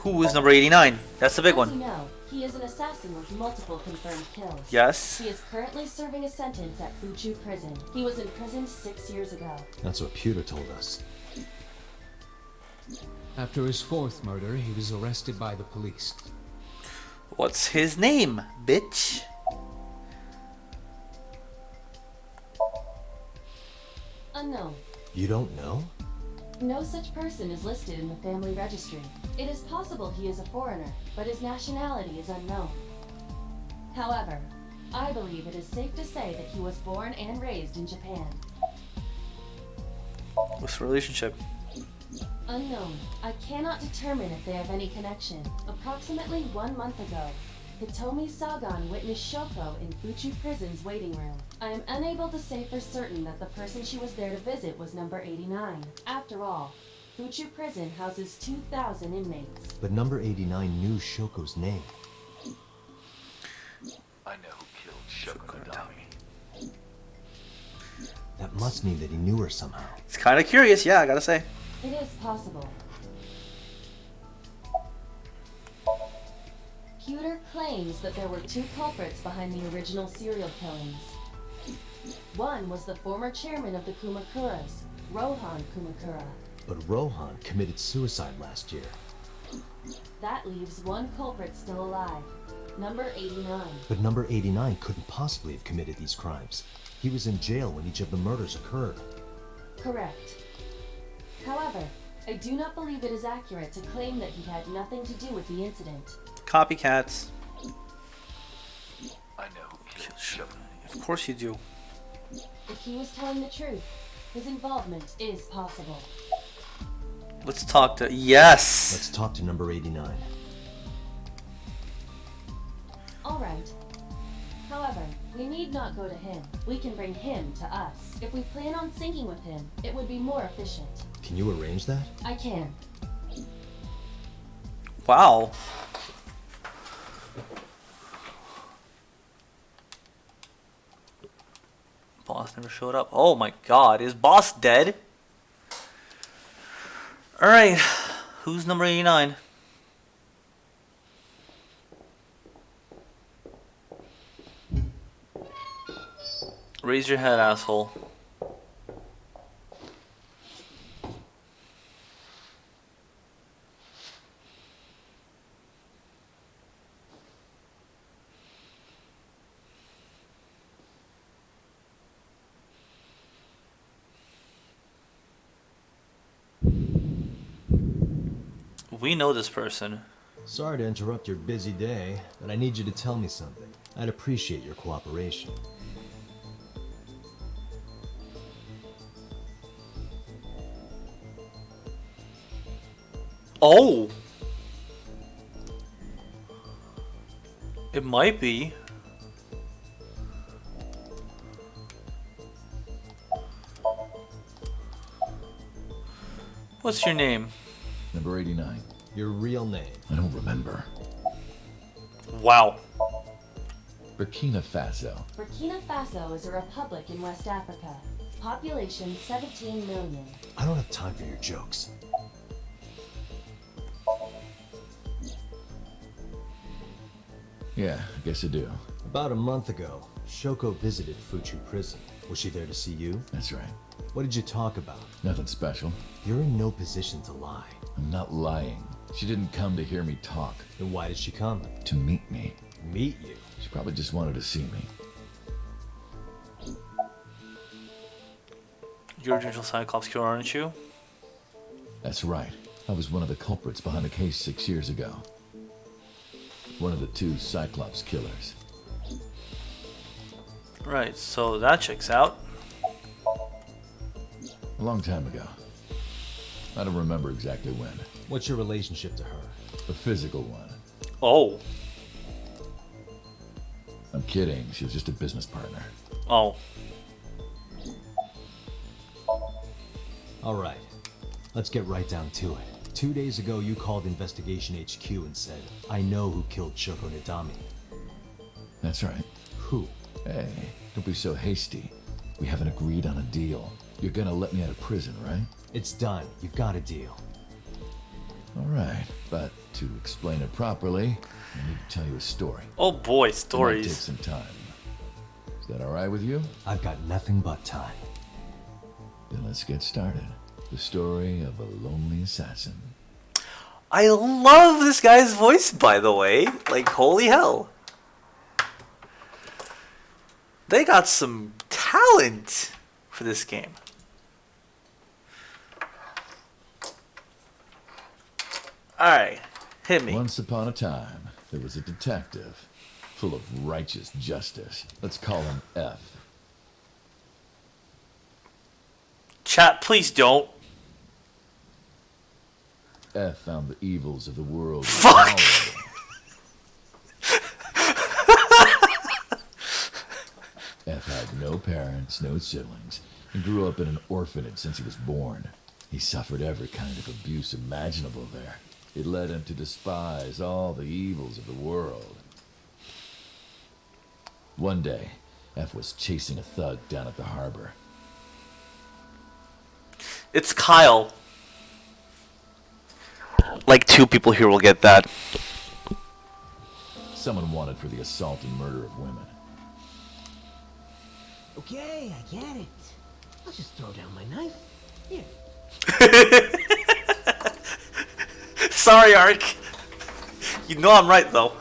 Who is number 89? That's the big As one. you know, he is an assassin with multiple confirmed kills. Yes. He is currently serving a sentence at Fuchu Prison. He was imprisoned 6 years ago. That's what Pewter told us. After his fourth murder, he was arrested by the police. What's his name, bitch? Unknown. You don't know? No such person is listed in the family registry. It is possible he is a foreigner, but his nationality is unknown. However, I believe it is safe to say that he was born and raised in Japan. What's the relationship? Unknown. I cannot determine if they have any connection. Approximately 1 month ago, Hitomi Sagan witnessed Shoko in Fuchu Prison's waiting room. I am unable to say for certain that the person she was there to visit was number 89. After all, Fuchu Prison houses 2,000 inmates. But number 89 knew Shoko's name. I know who killed Shoko Nadami. That must mean that he knew her somehow. It's kind of curious, yeah, I gotta say. It is possible. Pewter claims that there were 2 culprits behind the original serial killings. One was the former chairman of the Kumakuras, Rohan Kumakura. But Rohan committed suicide last year. That leaves 1 culprit still alive, number 89. But number 89 couldn't possibly have committed these crimes. He was in jail when each of the murders occurred. Correct. However, I do not believe it is accurate to claim that he had nothing to do with the incident. Copycats. I know who killed Shoko. Of course you do. If he was telling the truth, his involvement is possible. Let's talk to... Yes! Let's talk to number 89. Alright. However, we need not go to him. We can bring him to us. If we plan on syncing with him, it would be more efficient. Can you arrange that? I can. Wow. Boss never showed up. Oh my god, is boss dead? Alright, who's number 89? Raise your head, asshole. We know this person. Sorry to interrupt your busy day, but I need you to tell me something. I'd appreciate your cooperation. Oh! It might be. What's your name? Number 89. Your real name. I don't remember. Wow. Burkina Faso. Burkina Faso is a republic in West Africa. Population 17 million. I don't have time for your jokes. Yeah, I guess I do. About a month ago, Shoko visited Fuchu Prison. Was she there to see you? That's right. What did you talk about? Nothing special. You're in no position to lie. I'm not lying. She didn't come to hear me talk. Then why did she come? To meet me. Meet you? She probably just wanted to see me. You're original Cyclops killer, aren't you? That's right. I was one of the culprits behind the case 6 years ago. One of the 2 Cyclops killers. Right, so that checks out. A long time ago. I don't remember exactly when. What's your relationship to her? A physical one. Oh. I'm kidding. She was just a business partner. Oh. Alright. Let's get right down to it. 2 days ago, you called Investigation HQ and said, I know who killed Shoko Nadami. That's right. Who? Hey, don't be so hasty. We haven't agreed on a deal. You're gonna let me out of prison, right? It's done. You've got a deal. All right, but to explain it properly, I need to tell you a story. Oh boy, It might take stories. some time. Is that all right with you? I've got nothing but time. Then let's get started. The story of a lonely assassin. I love this guy's voice, by the way. Like, holy hell. They got some talent for this game. Alright, hit me. Once upon a time, there was a detective full of righteous justice. Let's call him F. Chat, please don't. F found the evils of the world. Fuck! F had no parents, no siblings, and grew up in an orphanage since he was born. He suffered every kind of abuse imaginable there. It led him to despise all the evils of the world. One day, F was chasing a thug down at the harbor. It's Kyle. Like 2 people here will get that. Someone wanted for the assault and murder of women. Okay, I get it. I'll just throw down my knife. Here. Sorry, Ark. You know I'm right, though.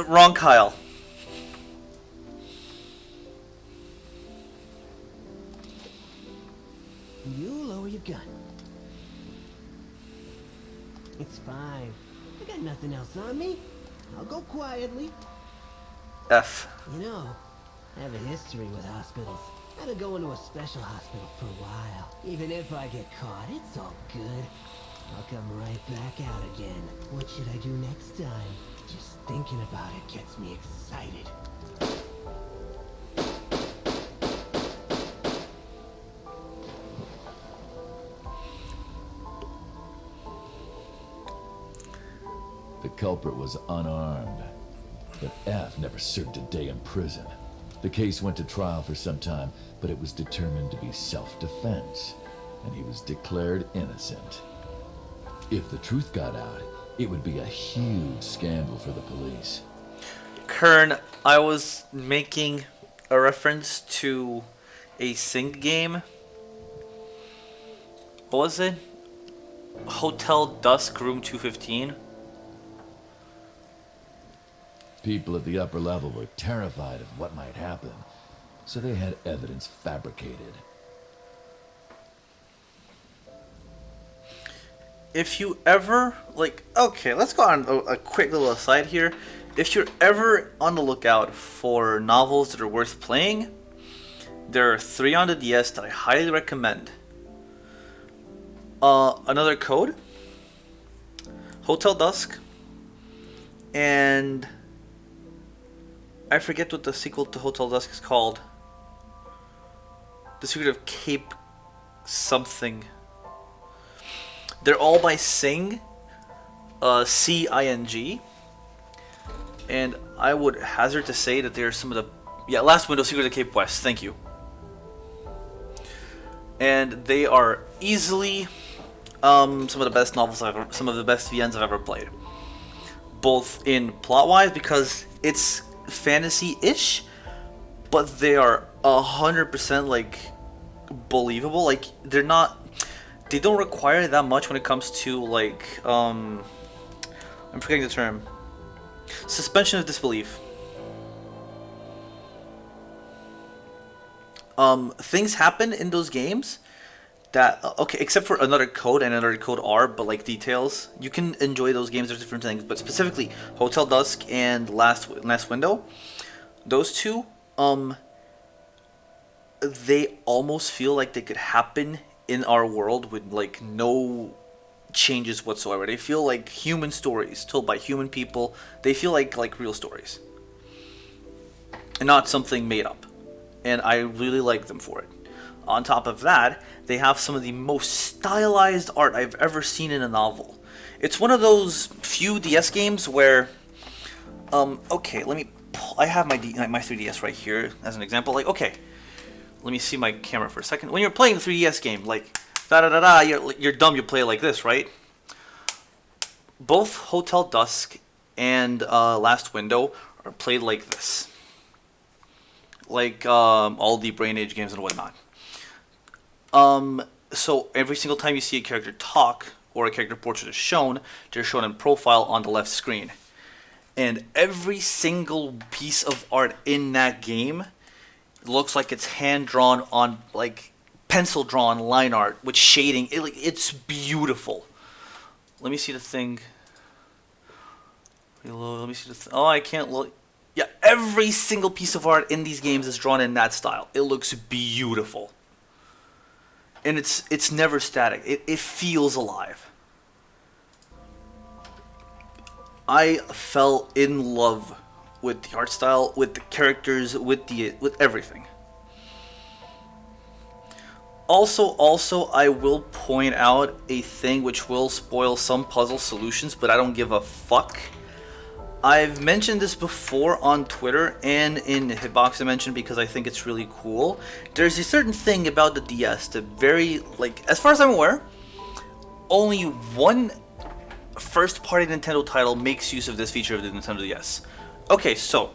Wrong Kyle. You lower your gun. It's fine. I got nothing else on me. I'll go quietly. F. You know, I have a history with hospitals. I've been going to a special hospital for a while. Even if I get caught, it's all good. I'll come right back out again. What should I do next time? Just thinking about it gets me excited. The culprit was unarmed, but F never served a day in prison. The case went to trial for some time, but it was determined to be self-defense, and he was declared innocent. If the truth got out, it would be a huge scandal for the police. Kern, I was making a reference to a Sing game. What was it? Hotel Dusk, Room 215. People at the upper level were terrified of what might happen, so they had evidence fabricated. If you ever, like, okay, let's go on a quick little aside here. If you're ever on the lookout for novels that are worth playing, there are 3 on the DS that I highly recommend. Another Code, Hotel Dusk, and I forget what the sequel to Hotel Dusk is called. The Secret of Cape something. They're all by Sing, C-I-N-G, and I would hazard to say that they're some of the, Last Window, Secret of Cape West, thank you. And they are easily some of the best novels some of the best VNs I've ever played. Both in plot-wise, because it's fantasy-ish, but they are 100% like believable. Like they don't require that much when it comes to like I'm forgetting the term. Suspension of disbelief. Things happen in those games that okay, except for Another Code and Another Code R, but like details, you can enjoy those games. There's different things, but specifically Hotel Dusk and Last Window, those two, they almost feel like they could happen in our world with like no changes whatsoever. They feel like human stories told by human people. They feel like real stories and not something made up, and I really like them for it. On top of that, they have some of the most stylized art I've ever seen in a novel. It's one of those few DS games where okay, let me I have my my 3DS right here as an example. Like, okay, let me see my camera for a second. When you're playing the 3DS game, like da da da da, you're dumb. You play it like this, right? Both Hotel Dusk and Last Window are played like this, like all the Brain Age games and whatnot. So every single time you see a character talk or a character portrait is shown, they're shown in profile on the left screen. And every single piece of art in that game looks like it's hand-drawn on, like, pencil-drawn line art with shading. It's beautiful. Let me see the thing. Reload, let me see the oh, I can't look. Yeah, every single piece of art in these games is drawn in that style. It looks beautiful. And it's never static. It feels alive. I fell in love with the art style, with the characters, with everything. Also, I will point out a thing which will spoil some puzzle solutions, but I don't give a fuck. I've mentioned this before on Twitter and in Hitbox Dimension because I think it's really cool. There's a certain thing about the DS that as far as I'm aware, only one first-party Nintendo title makes use of this feature of the Nintendo DS. Okay, so,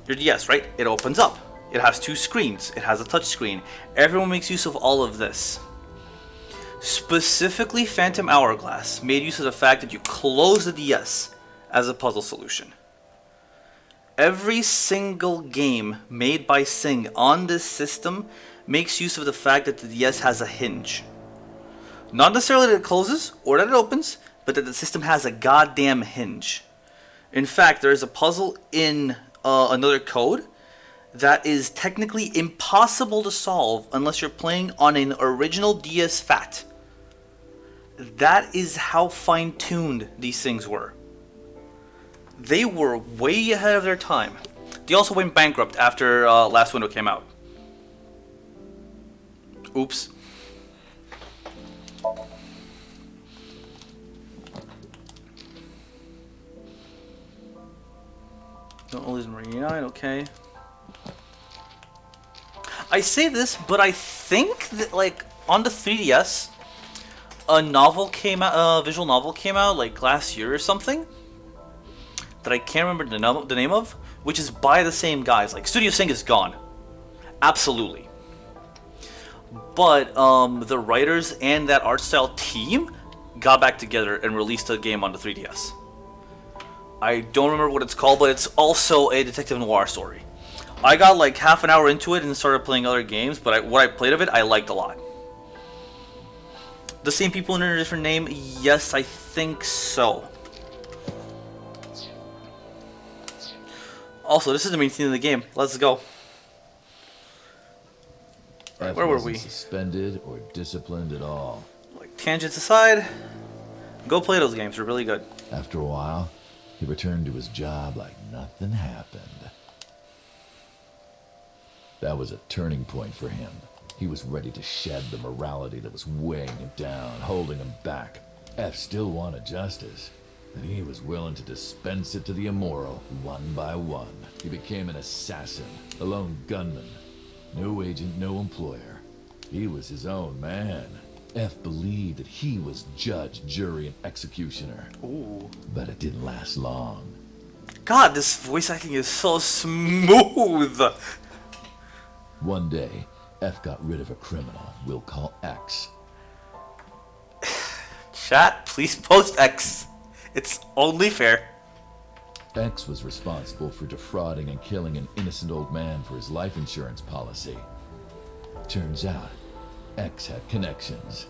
your DS, right? It opens up. It has 2 screens. It has a touch screen. Everyone makes use of all of this. Specifically, Phantom Hourglass made use of the fact that you close the DS as a puzzle solution. Every single game made by Sing on this system makes use of the fact that the DS has a hinge. Not necessarily that it closes or that it opens, but that the system has a goddamn hinge. In fact, there is a puzzle in another code that is technically impossible to solve unless you're playing on an original DS FAT. That is how fine-tuned these things were. They were way ahead of their time. They also went bankrupt after Last Window came out. Oops. Don't lose Marine 9, okay. I say this, but I think that, like, on the 3DS, a novel came out, a visual novel came out, like, last year or something, that I can't remember the name of, which is by the same guys. Like, Studio Sing is gone. Absolutely. But, the writers and that art style team got back together and released a game on the 3DS. I don't remember what it's called, but it's also a detective noir story. I got like half an hour into it and started playing other games, but what I played of it, I liked a lot. The same people under a different name? Yes, I think so. Also, this is the main theme of the game. Let's go. Right, where were we? Suspended or disciplined at all. Like, tangents aside, go play those games. They're really good. After a while, he returned to his job like nothing happened. That was a turning point for him. He was ready to shed the morality that was weighing him down, holding him back. F still wanted justice, and he was willing to dispense it to the immoral, one by one. He became an assassin, a lone gunman. No agent, no employer. He was his own man. F believed that he was judge, jury, and executioner. Ooh. But it didn't last long. God, this voice acting is so smooth! One day, F got rid of a criminal we'll call X. Chat, please post X. It's only fair. X was responsible for defrauding and killing an innocent old man for his life insurance policy. Turns out, X had connections.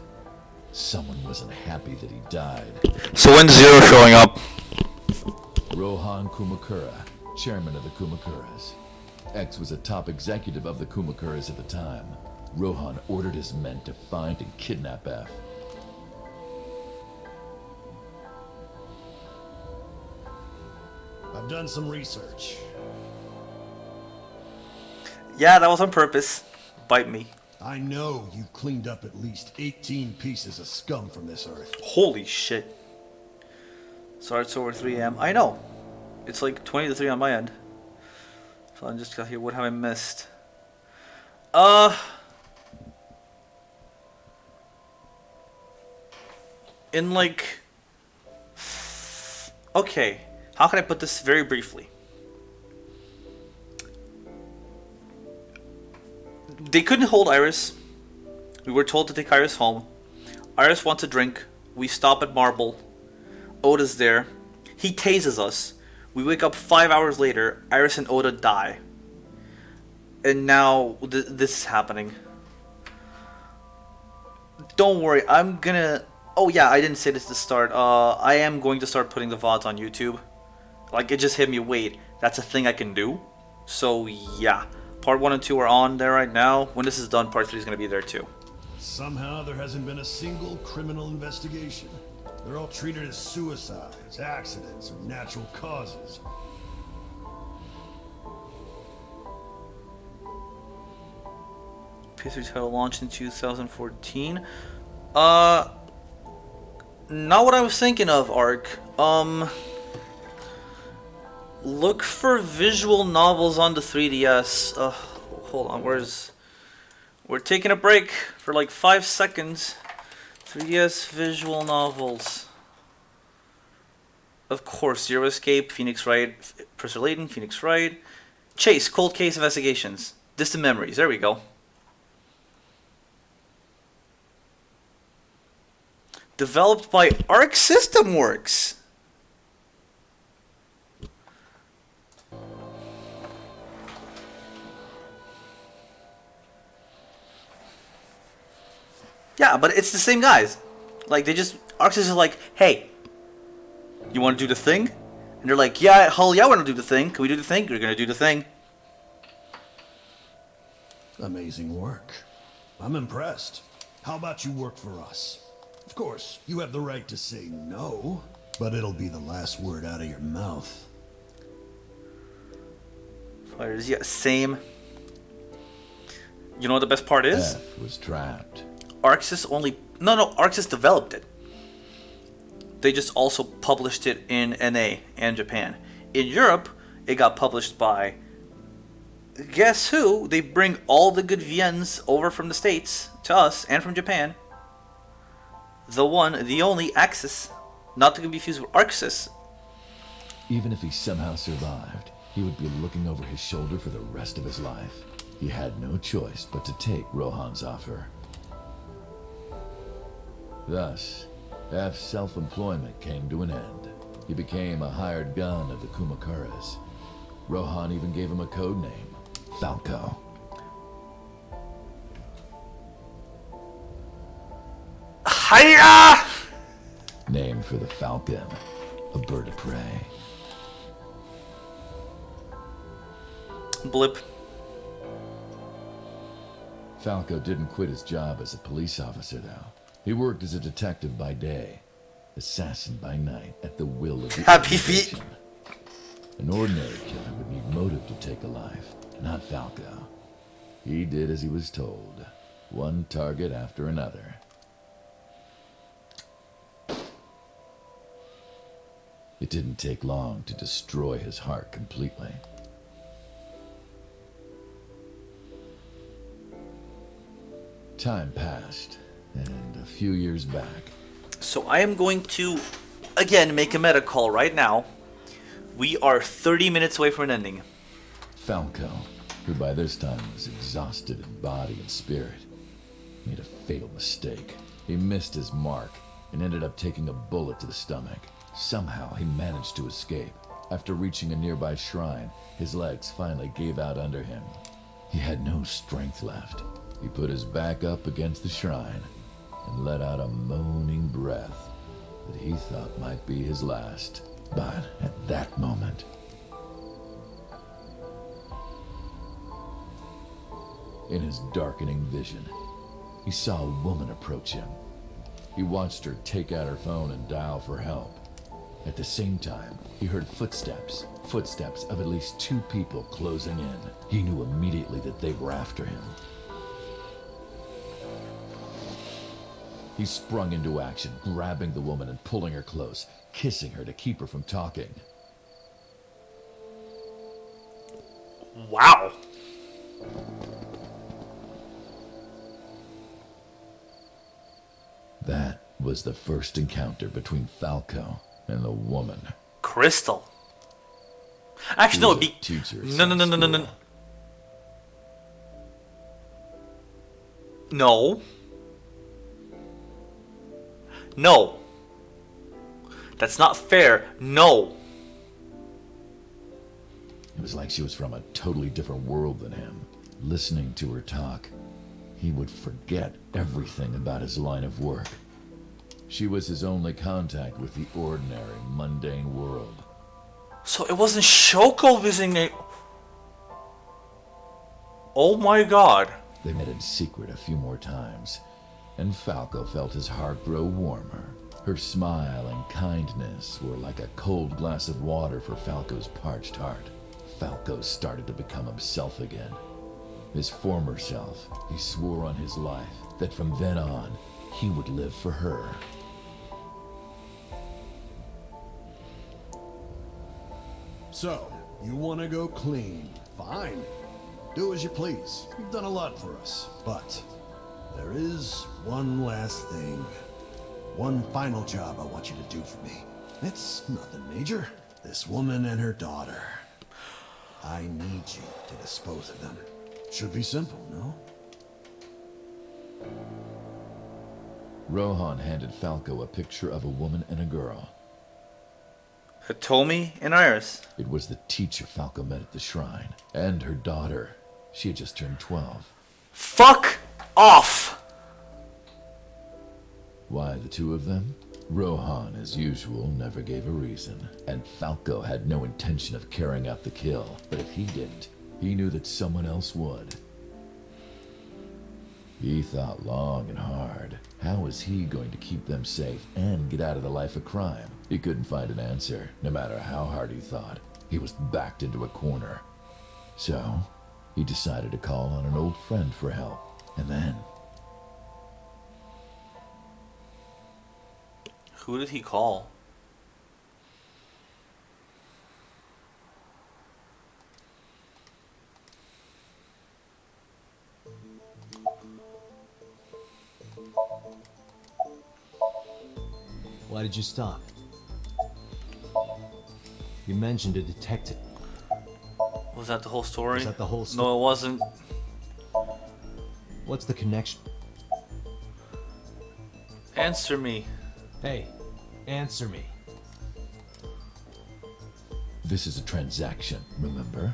Someone wasn't happy that he died. So when's Zero showing up? Rohan Kumakura, chairman of the Kumakuras. X was a top executive of the Kumakuras at the time. Rohan ordered his men to find and kidnap F. I've done some research. Yeah, that was on purpose. Bite me. I know you've cleaned up at least 18 pieces of scum from this earth. Holy shit. Sorry, it's over 3 AM. I know. It's like 20 to 3 on my end. So I'm just got here. What have I missed? In like, okay, how can I put this very briefly? They couldn't hold Iris. We were told to take Iris home. Iris wants a drink. We stop at Marble. Oda's there. He tases us. We wake up 5 hours later. Iris and Oda die. And now this is happening. Don't worry, I'm gonna... Oh yeah, I didn't say this to start. I am going to start putting the VODs on YouTube. Like, it just hit me, wait, that's a thing I can do? So yeah, part 1 and 2 are on there right now. When this is done, part 3 is going to be there too. Somehow there hasn't been a single criminal investigation. They're all treated as suicides, accidents, or natural causes. PS3 title launched in 2014. Not what I was thinking of, Ark. Look for visual novels on the 3DS. Hold on, we're taking a break for like 5 seconds. 3DS visual novels. Of course, Zero Escape, Phoenix Wright, Professor Layton, Phoenix Wright. Chase, Cold Case Investigations. Distant Memories, there we go. Developed by Arc System Works. Yeah, but it's the same guys. Like, they just... Arc System is like, hey, you want to do the thing? And they're like, yeah, hell yeah, I want to do the thing. Can we do the thing? You're going to do the thing. Amazing work. I'm impressed. How about you work for us? Of course, you have the right to say no, but it'll be the last word out of your mouth. Fighters, yeah, same. You know what the best part is? F was trapped. ArcSys only... No, ArcSys developed it. They just also published it in NA and Japan. In Europe, it got published by... Guess who? They bring all the good VNs over from the States to us and from Japan. The one, the only, Axis. Not to be confused with ArcSys. Even if he somehow survived, he would be looking over his shoulder for the rest of his life. He had no choice but to take Rohan's offer. Thus, F's self-employment came to an end. He became a hired gun of the Kumakaras. Rohan even gave him a code name, Falco. Hiya! Named for the falcon, a bird of prey. Blip. Falco didn't quit his job as a police officer, though. He worked as a detective by day, assassin by night, at the will of the Happy feet. organization. An ordinary killer would need motive to take a life, not Falco. He did as he was told, one target after another. It didn't take long to destroy his heart completely. Time passed, and a few years back... So I am going to, again, make a meta call right now. We are 30 minutes away from an ending. Falco, who by this time was exhausted in body and spirit, made a fatal mistake. He missed his mark and ended up taking a bullet to the stomach. Somehow he managed to escape. After reaching a nearby shrine, his legs finally gave out under him. He had no strength left. He put his back up against the shrine and let out a moaning breath that he thought might be his last. But at that moment, in his darkening vision, he saw a woman approach him. He watched her take out her phone and dial for help. At the same time, he heard footsteps of at least 2 people closing in. He knew immediately that they were after him. He sprung into action, grabbing the woman and pulling her close, kissing her to keep her from talking. Wow. That was the first encounter between Falco and the woman. Crystal. Actually, no, it'd be... Teacher at No, no, no, no, no, no. school. No. No. That's not fair. No. It was like she was from a totally different world than him. Listening to her talk, he would forget everything about his line of work. She was his only contact with the ordinary, mundane world. So it wasn't Shoko visiting a... Oh my god. They met in secret a few more times, and Falco felt his heart grow warmer. Her smile and kindness were like a cold glass of water for Falco's parched heart. Falco started to become himself again. His former self. He swore on his life that from then on, he would live for her. So, you want to go clean? Fine. Do as you please. You've done a lot for us. But there is one last thing. One final job I want you to do for me. It's nothing major. This woman and her daughter. I need you to dispose of them. Should be simple, no? Rohan handed Falco a picture of a woman and a girl. Hitomi and Iris. It was the teacher Falco met at the shrine, and her daughter. She had just turned 12. Fuck off! Why the two of them? Rohan, as usual, never gave a reason, and Falco had no intention of carrying out the kill, but if he didn't, he knew that someone else would. He thought long and hard. How was he going to keep them safe and get out of the life of crime? He couldn't find an answer, no matter how hard he thought. He was backed into a corner. So, he decided to call on an old friend for help, and then... Who did he call? Why did you stop? You mentioned a detective. Was that the whole story? Was that the whole story? No, it wasn't. What's the connection? Answer me. Hey, answer me. This is a transaction, remember?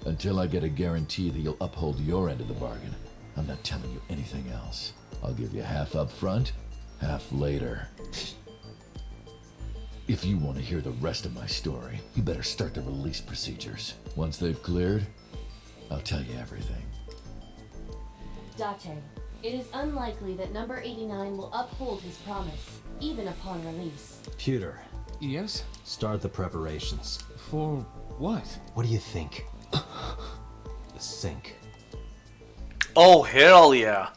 Until I get a guarantee that you'll uphold your end of the bargain, I'm not telling you anything else. I'll give you half up front, half later. If you want to hear the rest of my story, you better start the release procedures. Once they've cleared, I'll tell you everything. Date, it is unlikely that number 89 will uphold his promise, even upon release. Pewter, Yes? start the preparations. For what? What do you think? The sink. Oh, hell yeah.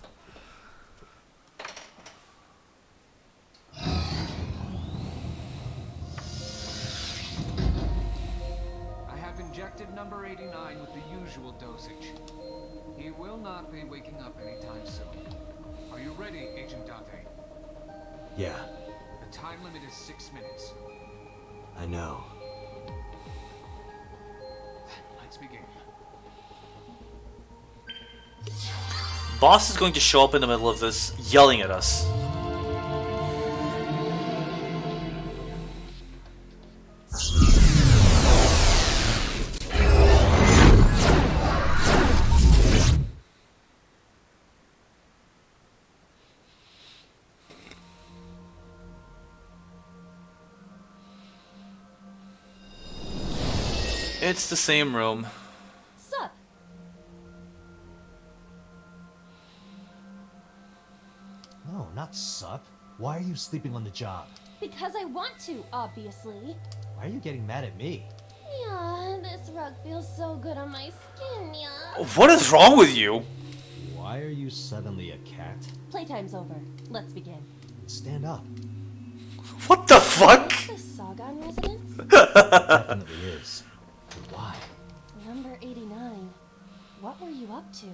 I have injected number 89 with the usual dosage. He will not be waking up anytime soon. Are you ready, Agent Date? Yeah, The time limit is 6 minutes. I know. Let's begin. Boss is going to show up in the middle of this, yelling at us. It's the same room. Sup? No, not sup. Why are you sleeping on the job? Because I want to, obviously. Why are you getting mad at me? Yeah, this rug feels so good on my skin, yeah. What is wrong with you? Why are you suddenly a cat? Playtime's over. Let's begin. Stand up. What the fuck? The Sagan residence? Definitely is. But why? What were you up to?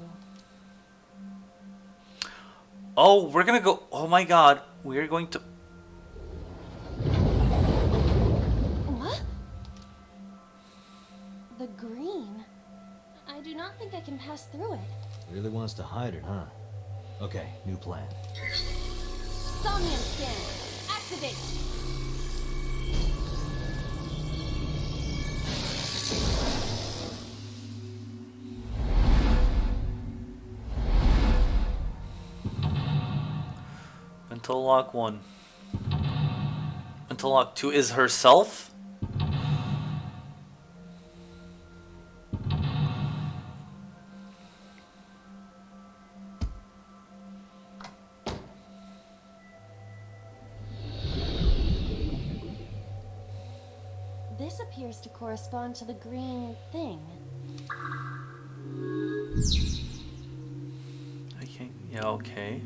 Oh, we're gonna go. Oh my god. We're going to. What? The green. I do not think I can pass through it. Really wants to hide it, huh? Okay, new plan. Somnium scan. Activate. Mental lock 1. Mental lock 2 is herself? This appears to correspond to the green thing. I can't. Yeah, okay.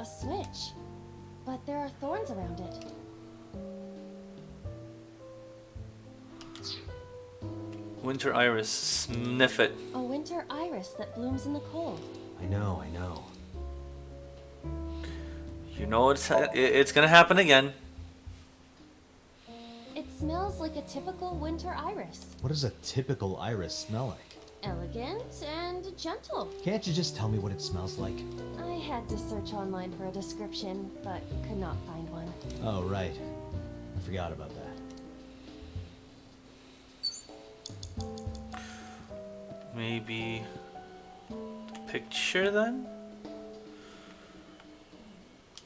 A switch. But there are thorns around it. Winter iris. Sniff it. A winter iris that blooms in the cold. I know, I know. You know it's gonna happen again. It smells like a typical winter iris. What does a typical iris smell like? Elegant and gentle. Can't you just tell me what it smells like? I had to search online for a description, but could not find one. Oh, right. I forgot about that. Maybe picture then?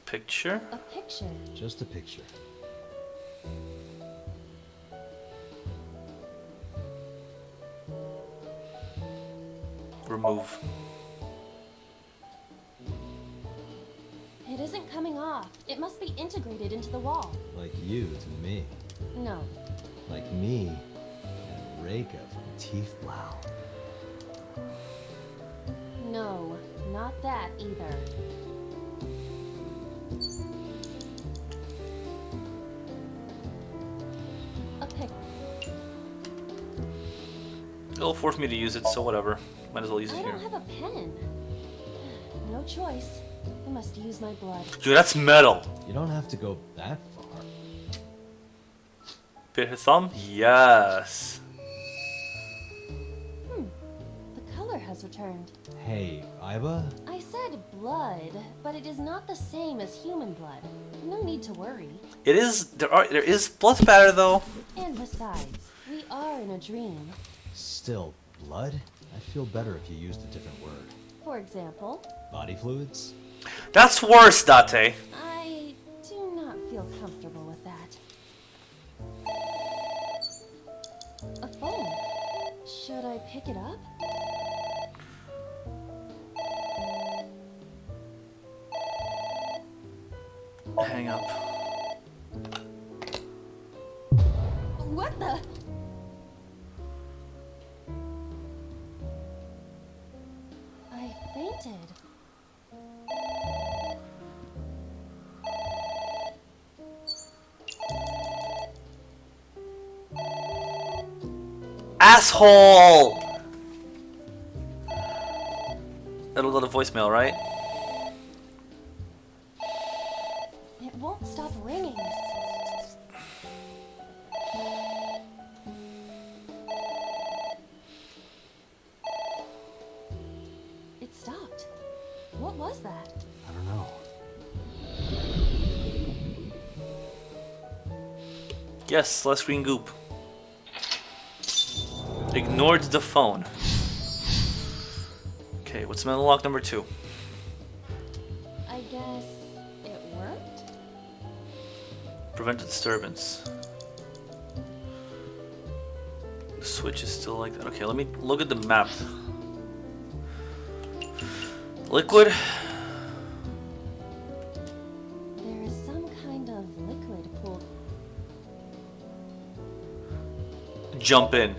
Picture? A picture. Just a picture. Remove. It isn't coming off. It must be integrated into the wall. Like you to me. No. Like me and Reika from Tiefblau. No, not that either. A pic. It'll force me to use it, so whatever. Might as well use it I here. don't have a pen. No choice. I must use my blood. Dude, that's metal. You don't have to go that far. Bit her thumb? Yes. The color has returned. Hey, Iba? I said blood, but it is not the same as human blood. No need to worry. It is. There is blood spatter though. And besides, we are in a dream. Still, blood? I feel better if you used a different word. For example, Body fluids? That's worse, Date. I do not feel comfortable with that. A phone. Should I pick it up? Hang up. What the? I fainted. Asshole! That'll go to voicemail, right? It won't stop ringing. It stopped. What was that? I don't know. Yes, less green goop. Ignored the phone. Okay, what's mental lock number 2? I guess it worked? Prevent disturbance. The switch is still like that. Okay, let me look at the map. Liquid. There is some kind of liquid pool. Jump in.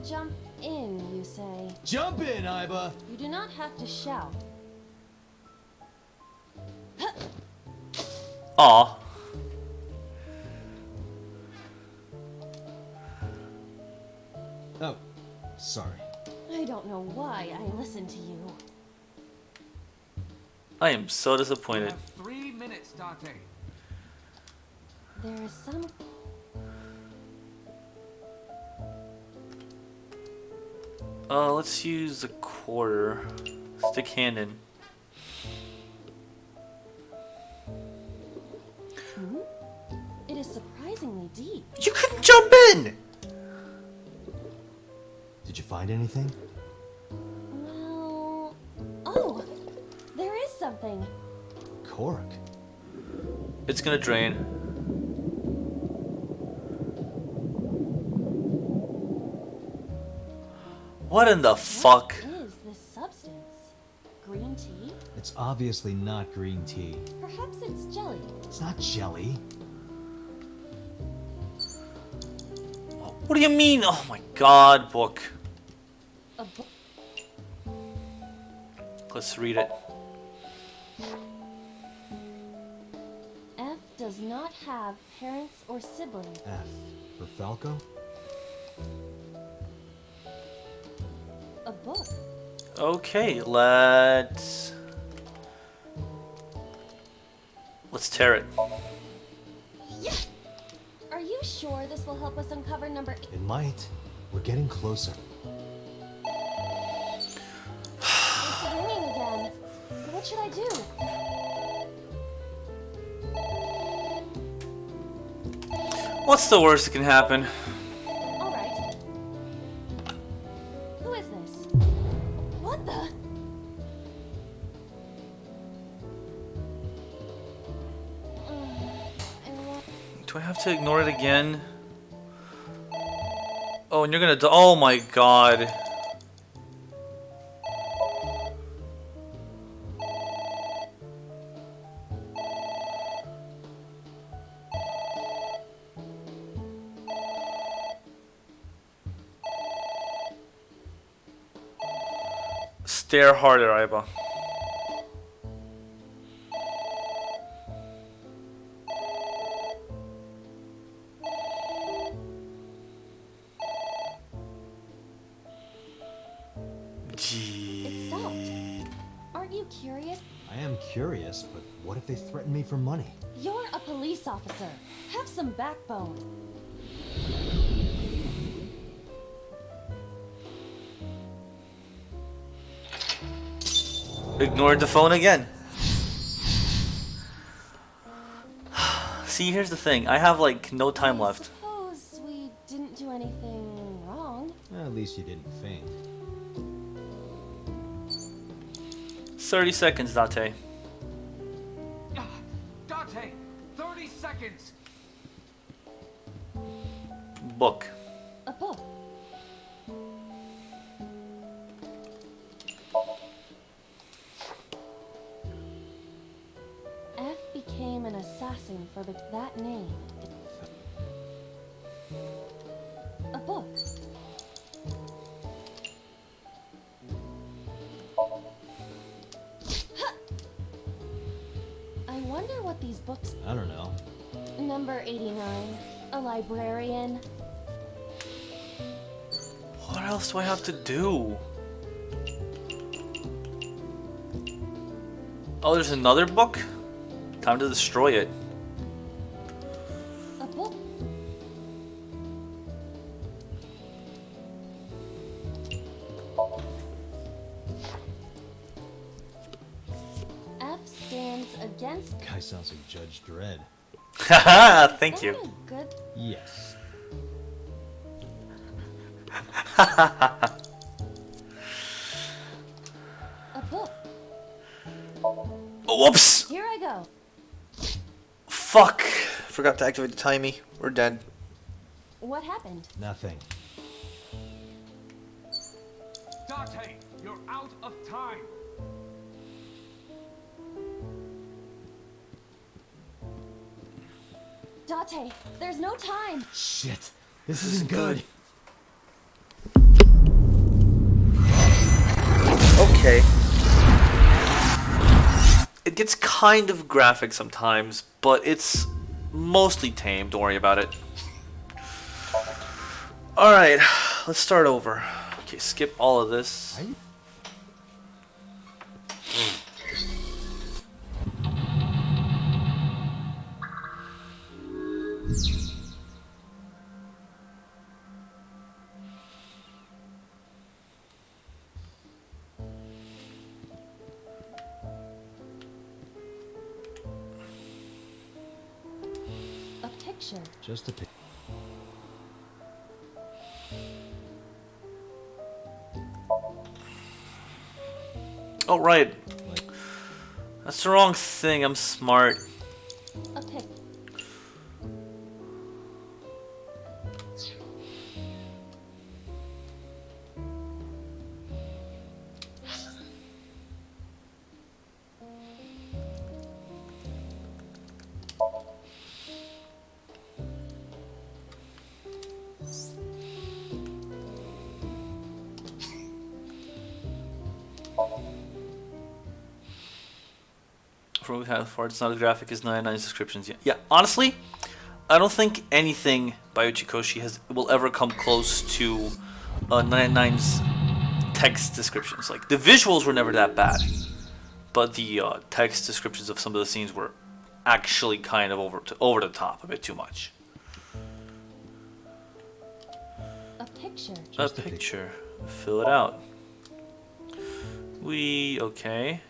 Jump in. in, you say? Jump in, Iba! You do not have to shout. Aw. Oh, sorry. I don't know why I listen to you. I am so disappointed. 3 minutes, Dante. There is some... Let's use a quarter. Stick hand in. It is surprisingly deep. You can jump in! Did you find anything? Well... Oh! There is something. Cork. It's gonna drain. What in the fuck? What is this substance? Green tea? It's obviously not green tea. Perhaps it's jelly. It's not jelly. What do you mean? Oh my god, book. A book. Let's read it. F does not have parents or siblings. F for Falco? A book. Okay, let's tear it. Yeah. Are you sure this will help us uncover number 8? It might. We're getting closer. It's ringing again. What should I do? What's the worst that can happen? All right. Who is this? What the? Do I have to ignore it again? Oh, and you're gonna oh my god. Stare harder, Iba. It stopped. Aren't you curious? I am curious, but what if they threaten me for money? You're a police officer. Have some backbone. Ignored the phone again. See, here's the thing. I have like no time left. Suppose we didn't do anything wrong. Well, at least you didn't faint. 30 seconds, Dante. Dante, 30 seconds. Book. A book. F became an assassin for that name. A book. I wonder what these books... I don't know. Number 89. A librarian. What else do I have to do? Oh, there's another book? Time to destroy it. A book. F stands against... Guy sounds like Judge Dredd. Haha, thank you. Good. Yes. A book. Whoops! Here I go. Fuck! Forgot to activate the timey. We're dead. What happened? Nothing. Dante, you're out of time. Date, there's no time. Shit. This isn't good. okay. It gets kind of graphic sometimes, but it's mostly tame. Don't worry about it. Alright, let's start over. Okay, skip all of this. A picture. Just a pic. Oh, right. That's the wrong thing. I'm smart. A pic. From how far it's not as graphic as 99's descriptions yet. Yeah, honestly, I don't think anything by Uchikoshi will ever come close to 99's text descriptions. Like, the visuals were never that bad, but the text descriptions of some of the scenes were actually kind of over the top, a bit too much. A picture. A picture. Fill it out. Okay.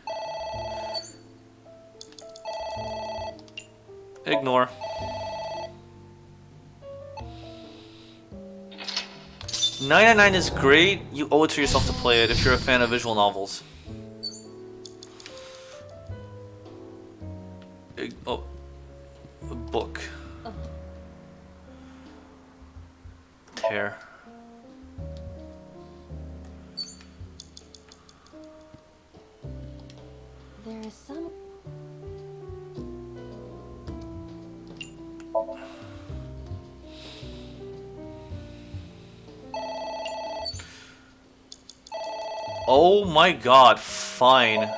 Ignore. "99 is great. You owe it to yourself to play it if you're a fan of visual novels." Oh, a book. Tear. There is some. Oh my god, fine.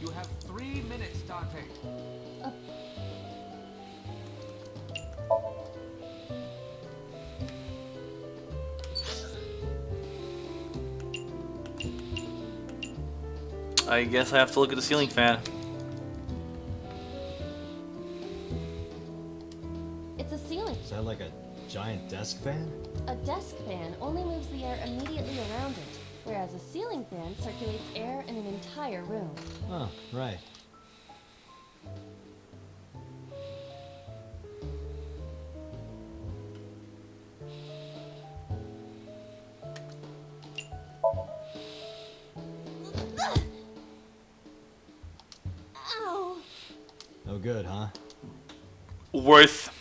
You have 3 minutes, Dante. I guess I have to look at the ceiling fan. It's a ceiling. Is that like a giant desk fan? A desk fan only moves the air immediately around it, whereas a ceiling fan circulates air in an entire room. Oh, right. Ow! No good, huh? Worth.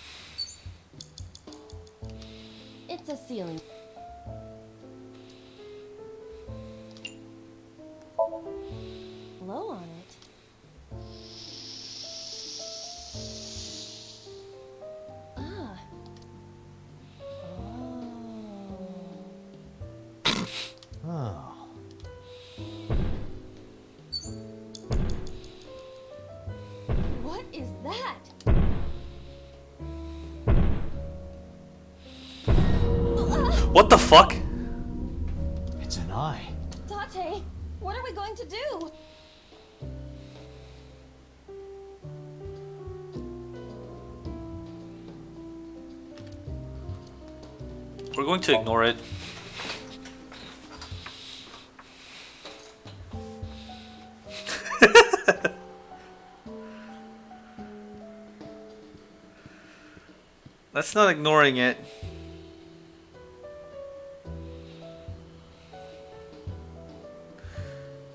It's a ceiling. Blow on it. Ah. Oh. Oh. What is that? What the fuck? It's an eye. Date, what are we going to do? We're going to ignore it. That's not ignoring it.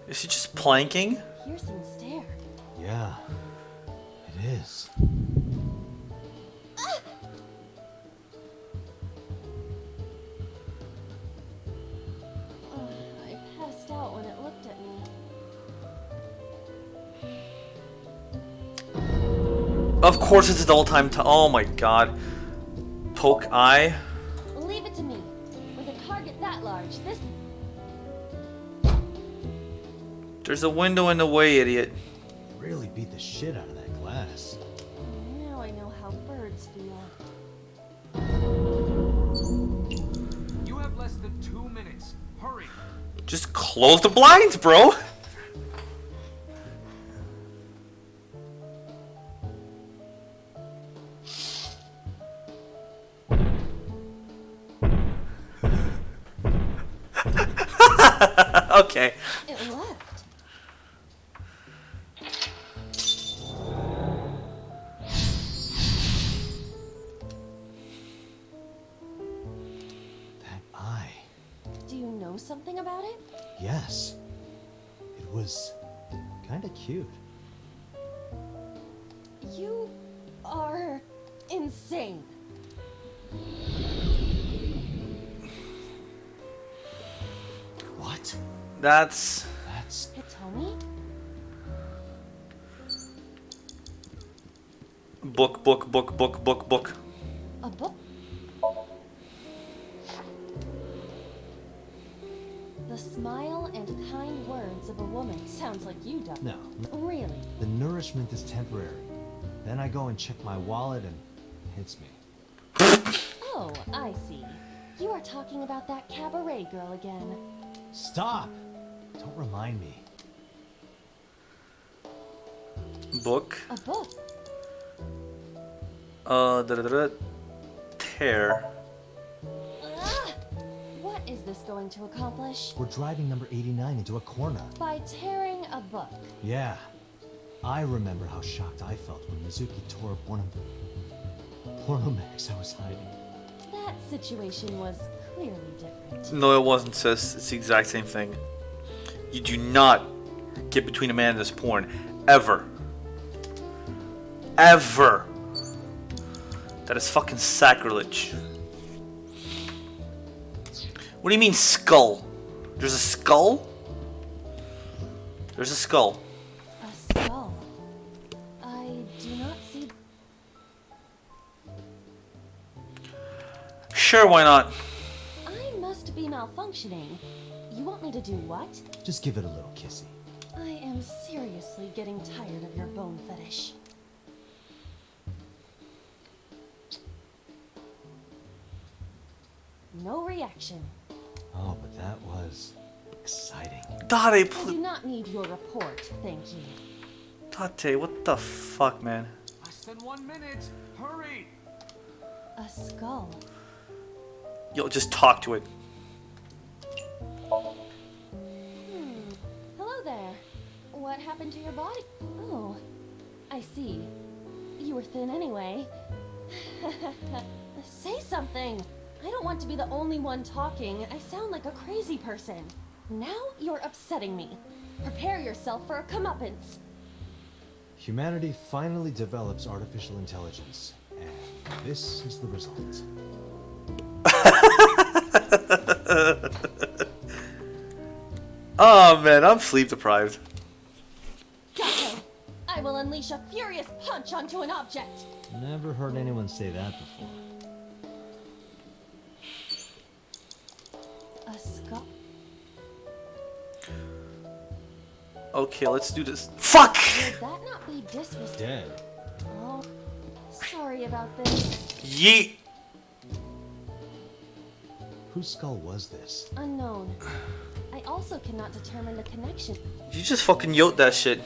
Is he just planking? Piercing stare. Yeah, it is. Ah! Of course it's adult time to. Oh my god. Poke eye. Leave it to me. With a target that large, this. There's a window in the way, idiot. Really beat the shit out of that glass. Now I know how birds feel. You have less than 2 minutes. Hurry. Just close the blinds, bro. Okay. It left. That eye. Do you know something about it? Yes. It was kinda cute. You are insane. What? That's Hitomi? book. A book? The smile and kind words of a woman. Sounds like you, Doc. No. Really? The nourishment is temporary. Then I go and check my wallet and it hits me. Oh, I see. You are talking about that cabaret girl again. Stop! Don't remind me. Book. A book? Tear. Ah! What is this going to accomplish? We're driving number 89 into a corner. By tearing a book. Yeah. I remember how shocked I felt when Mizuki tore up one of the porno mags I was hiding. That situation was clearly different. No, it wasn't, sis. It's the exact same thing. You do not get between a man and his porn. Ever. Ever. That is fucking sacrilege. What do you mean, skull? There's a skull? There's a skull. A skull. I do not see. Sure, why not? I must be malfunctioning. You want me to do what? Just give it a little kissy. I am seriously getting tired of your bone fetish. No reaction. Oh, but that was exciting. Dade, I do not need your report, thank you. Tate, what the fuck, man? Less than 1 minute. Hurry. A skull. Yo, just talk to it. Hello there. What happened to your body? Oh, I see. You were thin anyway. Say something. I don't want to be the only one talking. I sound like a crazy person. Now you're upsetting me. Prepare yourself for a comeuppance. Humanity finally develops artificial intelligence, and this is the result. Oh man, I'm sleep deprived. Gato, I will unleash a furious punch onto an object. Never heard anyone say that before. A skull. Okay, let's do this. Fuck! Would that not be disrespectful? Dead. Oh, sorry about this. Yeet! Whose skull was this? Unknown. I also cannot determine the connection. You just fucking yote that shit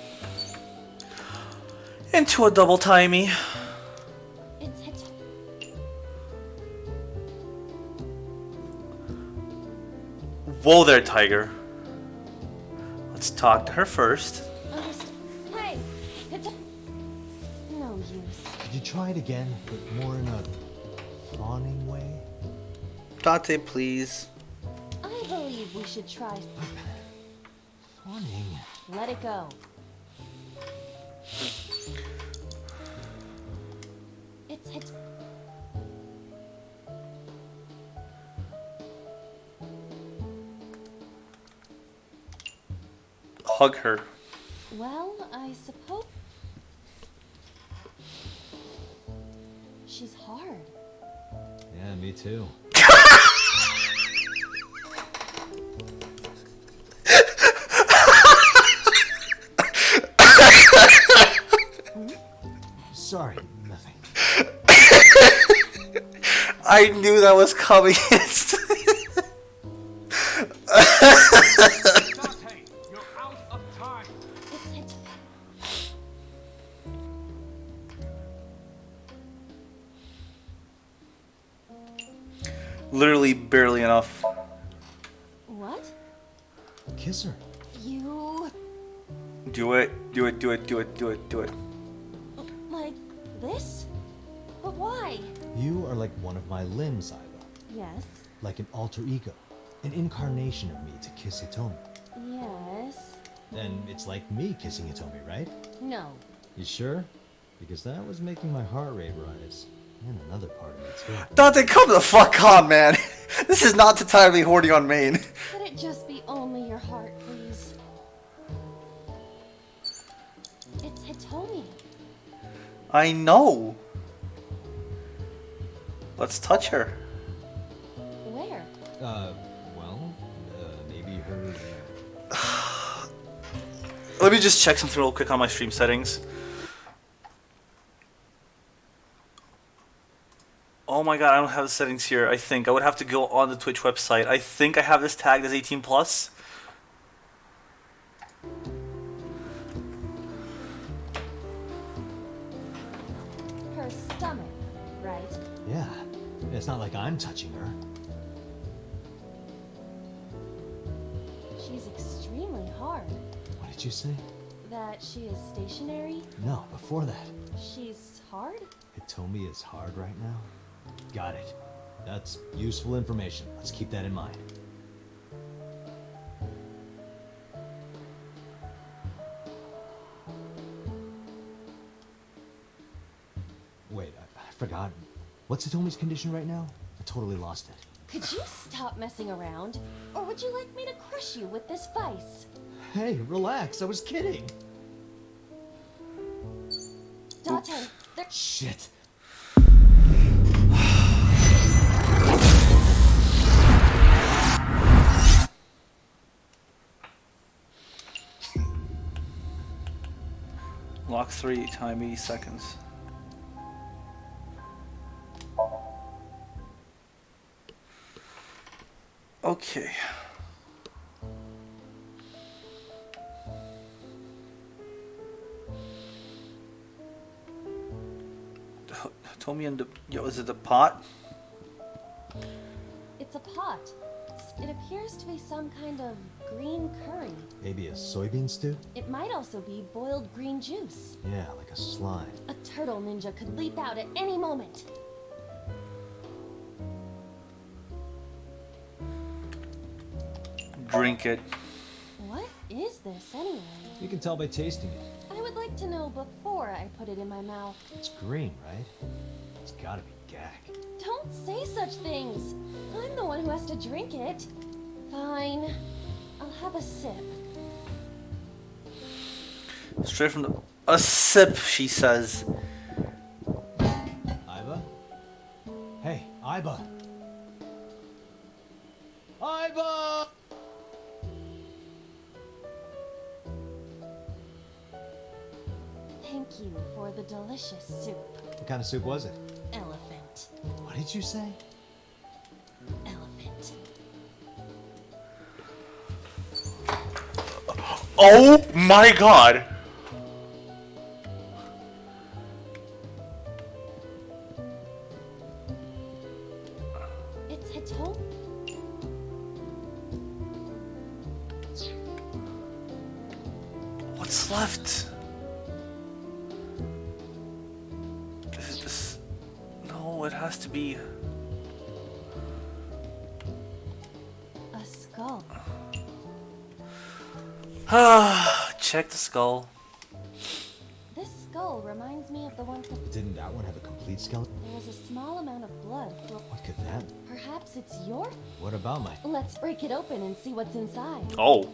into a double timey. It's hit. Whoa there, Tiger. Let's talk to her first. Hey, hit. No use. Could you try it again, but more in a fawning way? Tate, please. I believe we should try. Fawning. Let it go. It's hit. Hug her. Well, I suppose. she's hard. Yeah, me too. Sorry, nothing. I knew that was coming. Dante, you're out of time. It's Literally barely enough. What? Kiss her. You Do it. Do it. Do it. Do it. Do it. Do it. like this? But why? You are like one of my limbs, Aiba. Yes. Like an alter ego. An incarnation of me to kiss Hitomi. Yes. Then it's like me kissing Hitomi, right? No. You sure? Because that was making my heart rate rise. And another part of me too. Dante, come the fuck on, man. This is not entirely horny on main. Could it just be only your heart, please? It's Hitomi. I know. Let's touch her. Where? Maybe her... Let me just check something real quick on my stream settings. Oh my god, I don't have the settings here. I think I would have to go on the Twitch website. I think I have this tagged as 18 plus. Her stomach, right? Yeah. It's not like I'm touching her. She's extremely hard. What did you say? That she is stationary? No, before that. She's hard? Hitomi is hard right now? Got it. That's useful information. Let's keep that in mind. Wait, I forgot. What's Hitomi's condition right now? I totally lost it. Could you stop messing around? Or would you like me to crush you with this vice? Hey, relax. I was kidding. Dante, there- Shit. Lock 3, time 80 seconds. Okay. Told me in the... Yo, is it the pot? It's a pot. It appears to be some kind of green curry. Maybe a soybean stew? It might also be boiled green juice. Yeah, like a slime. A turtle ninja could leap out at any moment. Drink it. What is this anyway? You can tell by tasting it. I would like to know before I put it in my mouth. It's green, right? It's gotta be gag. Don't say such things. I'm the one who has to drink it. Fine. I'll have a sip. Straight from the... A sip, she says. Aiba? Hey, Aiba! Aiba! Thank you for the delicious soup. What kind of soup was it? Elephant. What did you say? Elephant. Oh my god! It's Hitomi. What's left? Is it this? No, it has to be... A skull. Check the skull. This skull reminds me of the one from... Didn't that one have a complete skeleton? There was a small amount of blood. What could that be? Perhaps it's your... What about my... Let's break it open and see what's inside. Oh.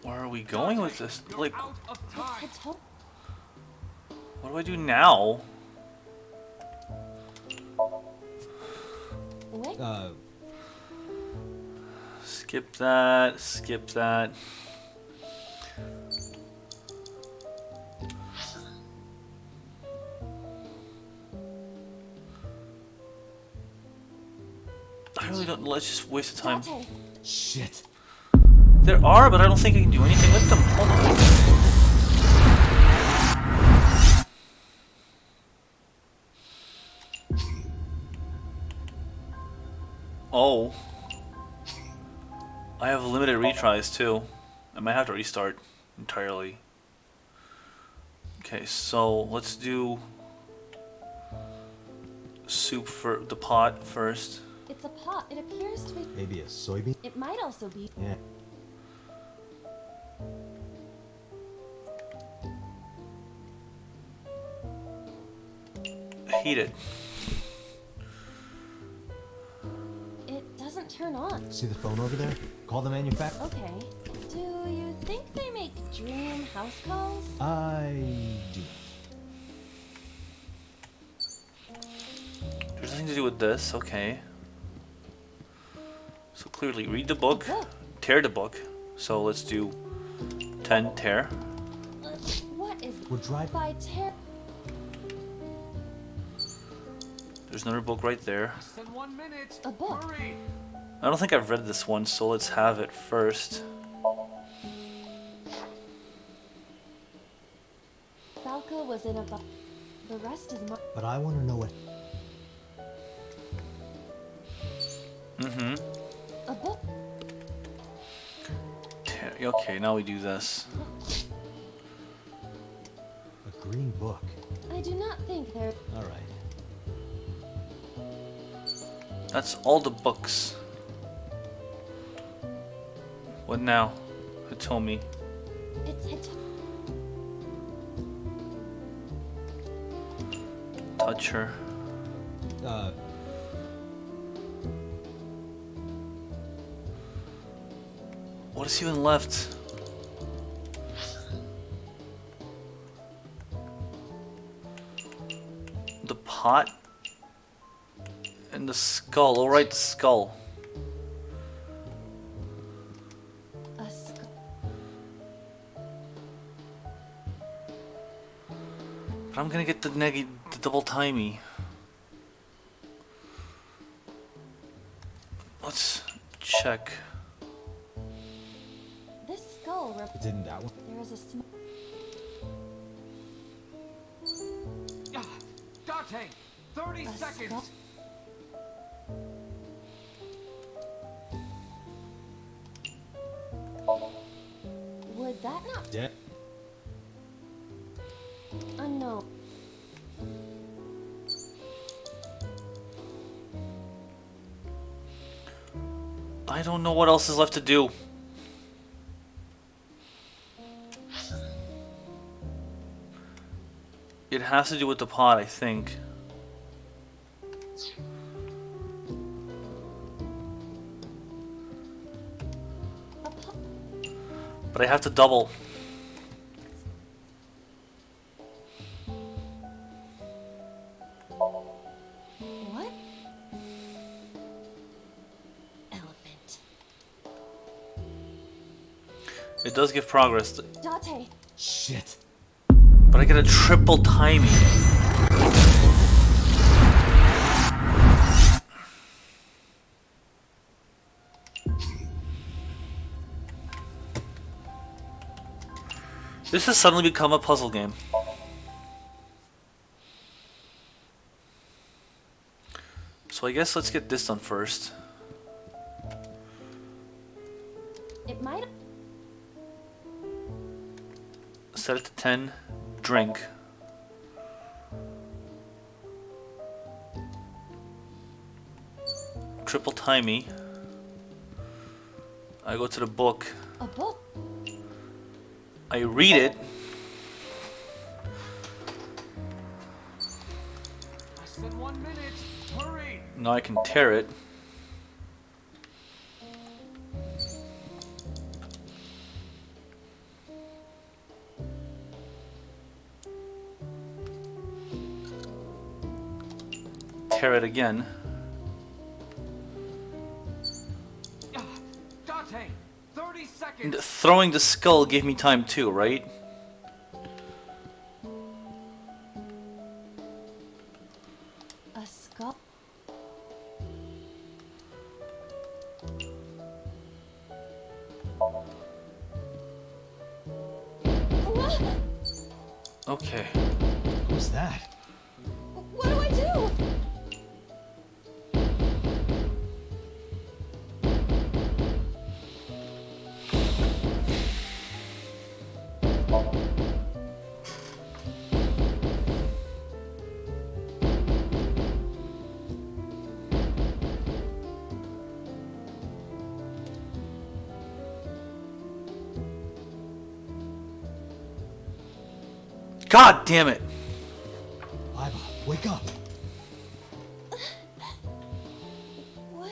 Where are we going with this? Like, It's Hitomi. What do I do now? What? Skip that, skip that. I really don't, let's just waste the time. Dante, Shit. There are, but I don't think I can do anything with them. Hold on. Oh. I have limited retries too. I might have to restart entirely. Okay, so let's do soup for the pot first. it's a pot. It appears to be. Maybe a soybean? It might also be. Yeah. Heat it. It doesn't turn on. See the phone over there? Call the manufacturer. Okay. Do you think they make dream house calls? I do. There's nothing to do with this, okay. So clearly, read the book, tear the book. So let's do 10 tear. What is We're driving. by tear? There's another book right there. Less than 1 minute. A book. Hurry. I don't think I've read this one, so let's have it first. Falco was in a book. The rest is But I want to know what. Mm-hmm. a book. Okay, now we do this. A green book. I do not think they're. All right. That's all the books. What now? Hitomi. It's it. Touch her. What is even left? The pot and the skull. All right, the skull. A skull. But I'm gonna get the the double timey. Let's check. This skull. Didn't that one? There is a small. Ah, Dante, 30 A seconds. skull? Would that not? Yeah. Unknown. I don't know what else is left to do. It has to do with the pot, I think. But I have to double. What? Elephant. It does give progress, Date. Shit. but I get a triple timing. This has suddenly become a puzzle game. So I guess let's get this done first. It might. Set it to 10. Drink. Triple timey. I go to the book. A book. I read it. Less than 1 minute. Hurry. Now I can tear it. tear it again. Dante, 30 And seconds. throwing the skull gave me time too, right? A skull? Okay. Who's that? What do I do? God damn it! Aiba, wake up! What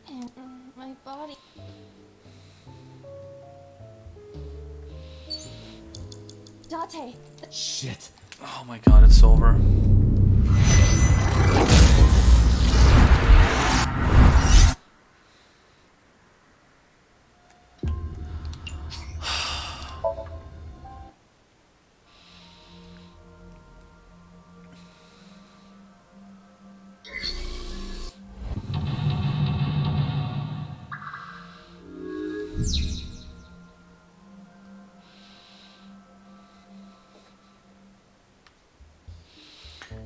happened? My body. Date. Shit. Oh my god, it's over.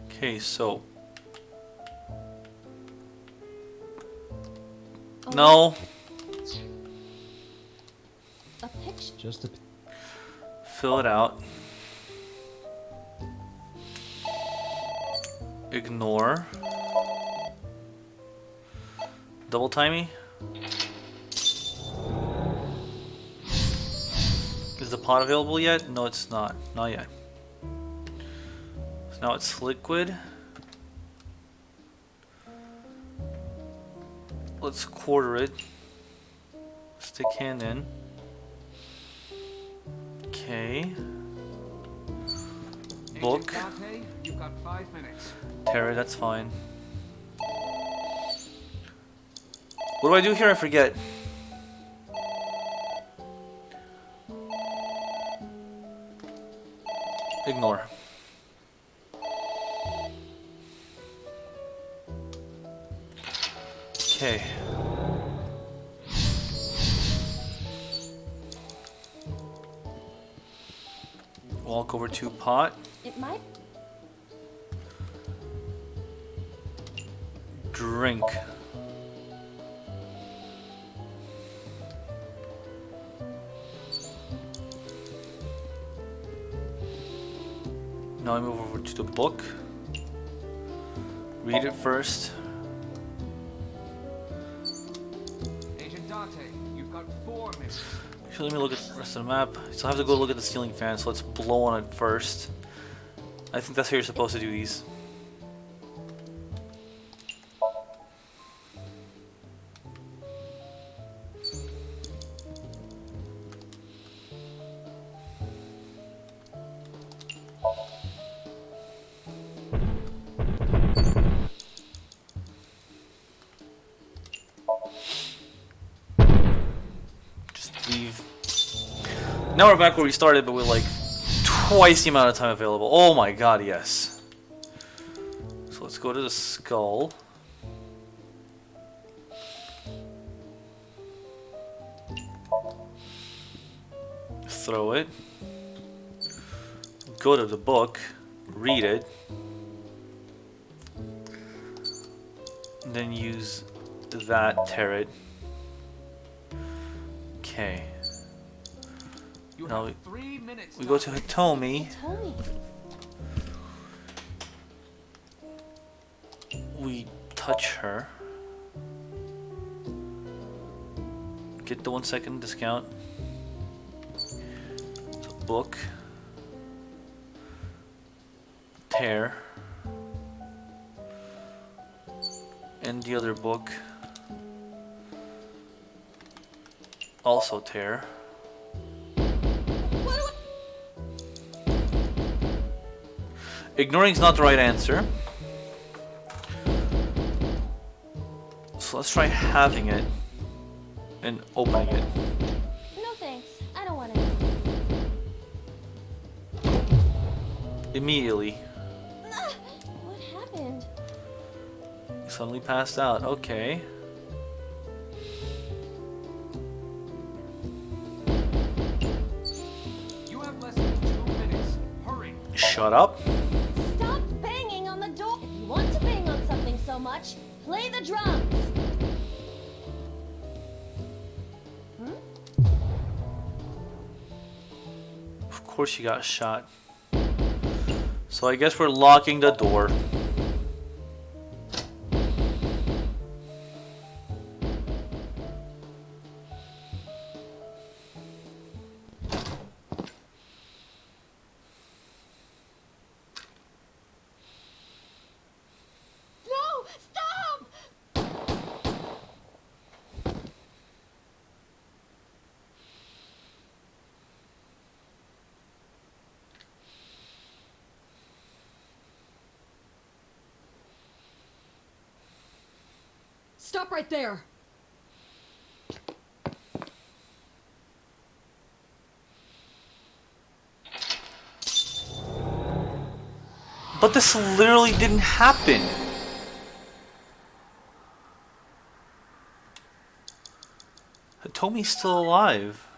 Okay, so no. A picture. Just a. Fill it out. Ignore. Double timey. Is the pot available yet? No, it's not. Not yet. So now it's liquid. Let's quarter it. Stick hand in. Okay. Book. Dante, you've got 5 minutes. Terra, that's fine. What do I do here? I forget. Ignore. Okay. Walk over to pot. It might. Drink. Now I move over to the book. Read it first. Agent Dante, you've got 4 minutes. Actually, let me look at the rest of the map. So I have to go look at the ceiling fan, so let's blow on it first. I think that's how you're supposed to do these. Now we're back where we started, but with like twice the amount of time available. Oh my god, yes. So let's go to the skull. Throw it. Go to the book. Read it. Then use that, tear it. Okay. Now we go to Hitomi. We touch her. Get the 1 second discount. So book. Tear. And the other book. Also tear. Ignoring is not the right answer. So let's try having it and opening it. No thanks. I don't want it. Immediately. What happened? Suddenly passed out. Okay. You have less than 2 minutes. Hurry. Shut up. Stop banging on the door. If you want to bang on something so much, play the drums. Of course you got shot. So I guess we're locking the door. No! Stop! Stop right there! But this literally didn't happen. Hitomi's still alive.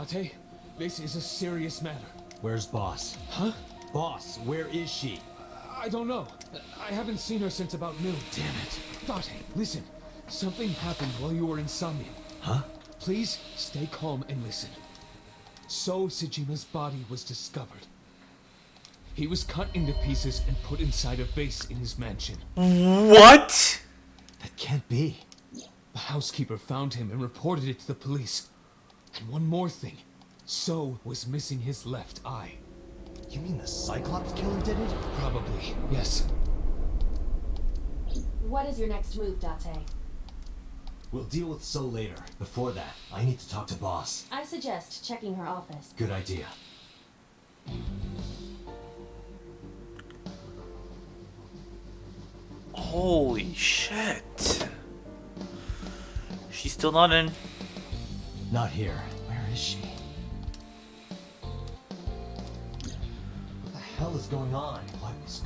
Date, this is a serious matter. Where's Boss? Huh? Boss, where is she? I don't know. I haven't seen her since about noon. Damn it. Date, listen. Something happened while you were in Samnium. Huh? Please stay calm and listen. So Sejima's body was discovered. He was cut into pieces and put inside a vase in his mansion. What? That can't be. The housekeeper found him and reported it to the police. And one more thing. So was missing his left eye. You mean the Cyclops killer did it? Probably, yes. What is your next move, Date? We'll deal with So later. Before that, I need to talk to Boss. I suggest checking her office. Good idea. Holy shit. She's still not in. Not here. Where is she? What the hell is going on? What is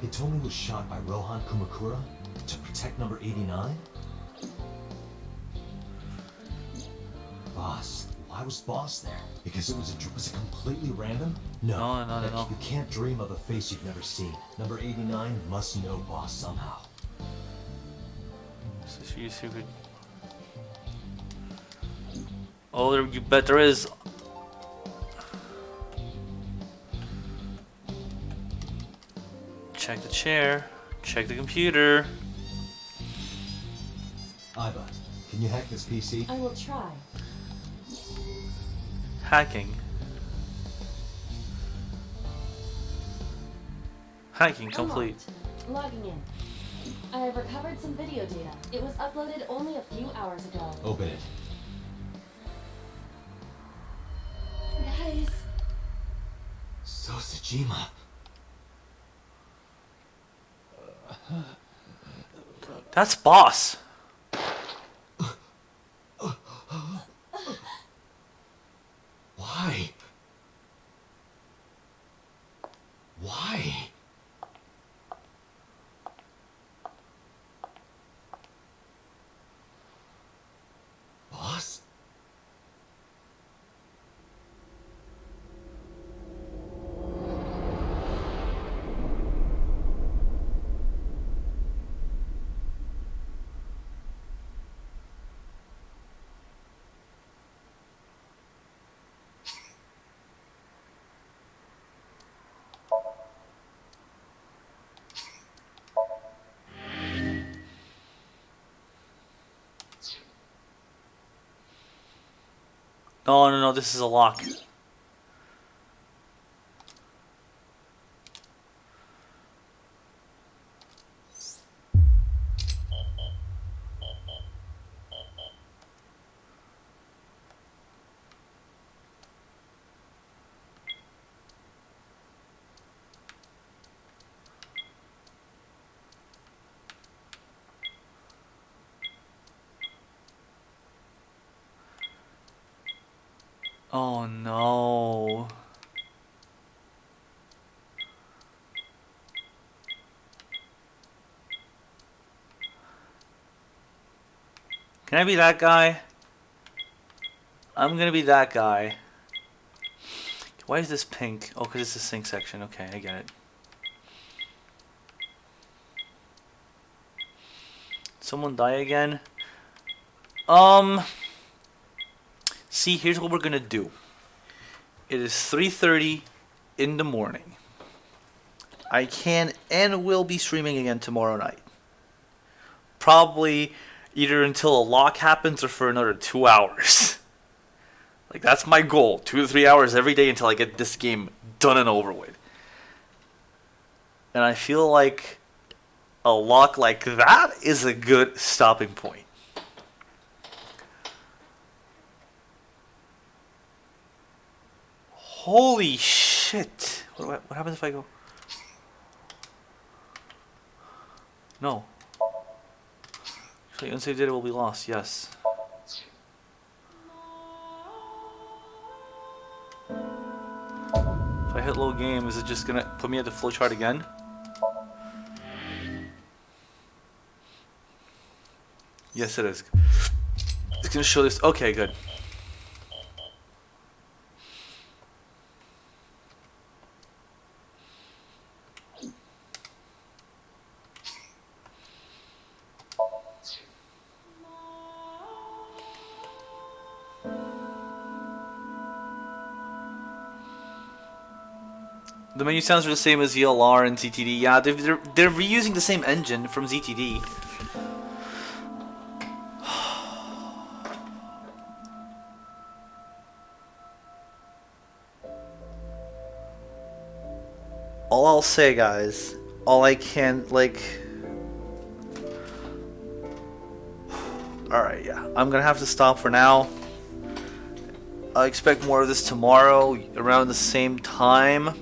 Hitomi was shot by Rohan Kumakura to protect number 89? Boss. Why was Boss there? Because was it completely random? No. No. You can't dream of a face you've never seen. Number 89 must know Boss somehow. This is your secret. Oh, there, you bet there is. Check the chair. Check the computer. Aiba, can you hack this PC? I will try. Hacking. Hacking complete. Unlocked. Logging in. I have recovered some video data. It was uploaded only a few hours ago. Open it. Guys. So Sejima. That's Boss. Why? Why? Boss? No, this is a lock. Oh no. Can I be that guy? I'm gonna be that guy. Why is this pink? Oh, because it's the sink section. Okay, I get it. Someone die again? See, here's what we're gonna do. It is 3:30 in the morning. I can and will be streaming again tomorrow night. Probably either until a lock happens or for another 2 hours. Like, that's my goal. 2 to 3 hours every day until I get this game done and over with. And I feel like a lock like that is a good stopping point. Holy shit. What happens if I go? No. Actually, unsaved data will be lost, yes. If I hit low game, is it just gonna put me at the flowchart again? Yes, it is. It's gonna show this. Okay, good. The menu sounds are the same as ELR and ZTD. Yeah, they're reusing the same engine from ZTD. All I'll say, guys, all I can, like... Alright, yeah. I'm gonna have to stop for now. I expect more of this tomorrow, around the same time.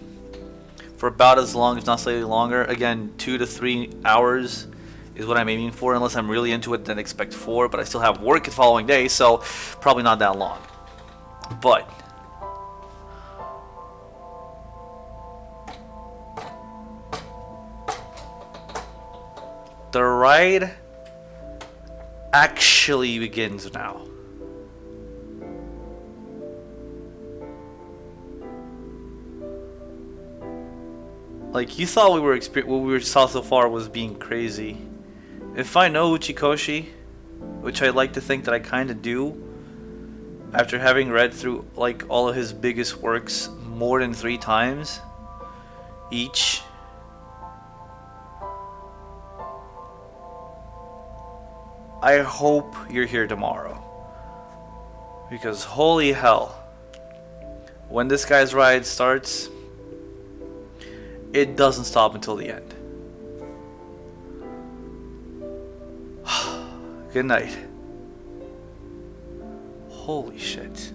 For about as long, if not slightly longer. Again, 2 to 3 hours is what I'm aiming for. Unless I'm really into it, then expect 4. But I still have work the following day, so probably not that long. But... the ride actually begins now. Like, you thought what we saw so far was being crazy. If I know Uchikoshi, which I like to think that I kind of do, after having read through like all of his biggest works more than 3 times each, I hope you're here tomorrow. Because holy hell, when this guy's ride starts, it doesn't stop until the end. Good night. Holy shit.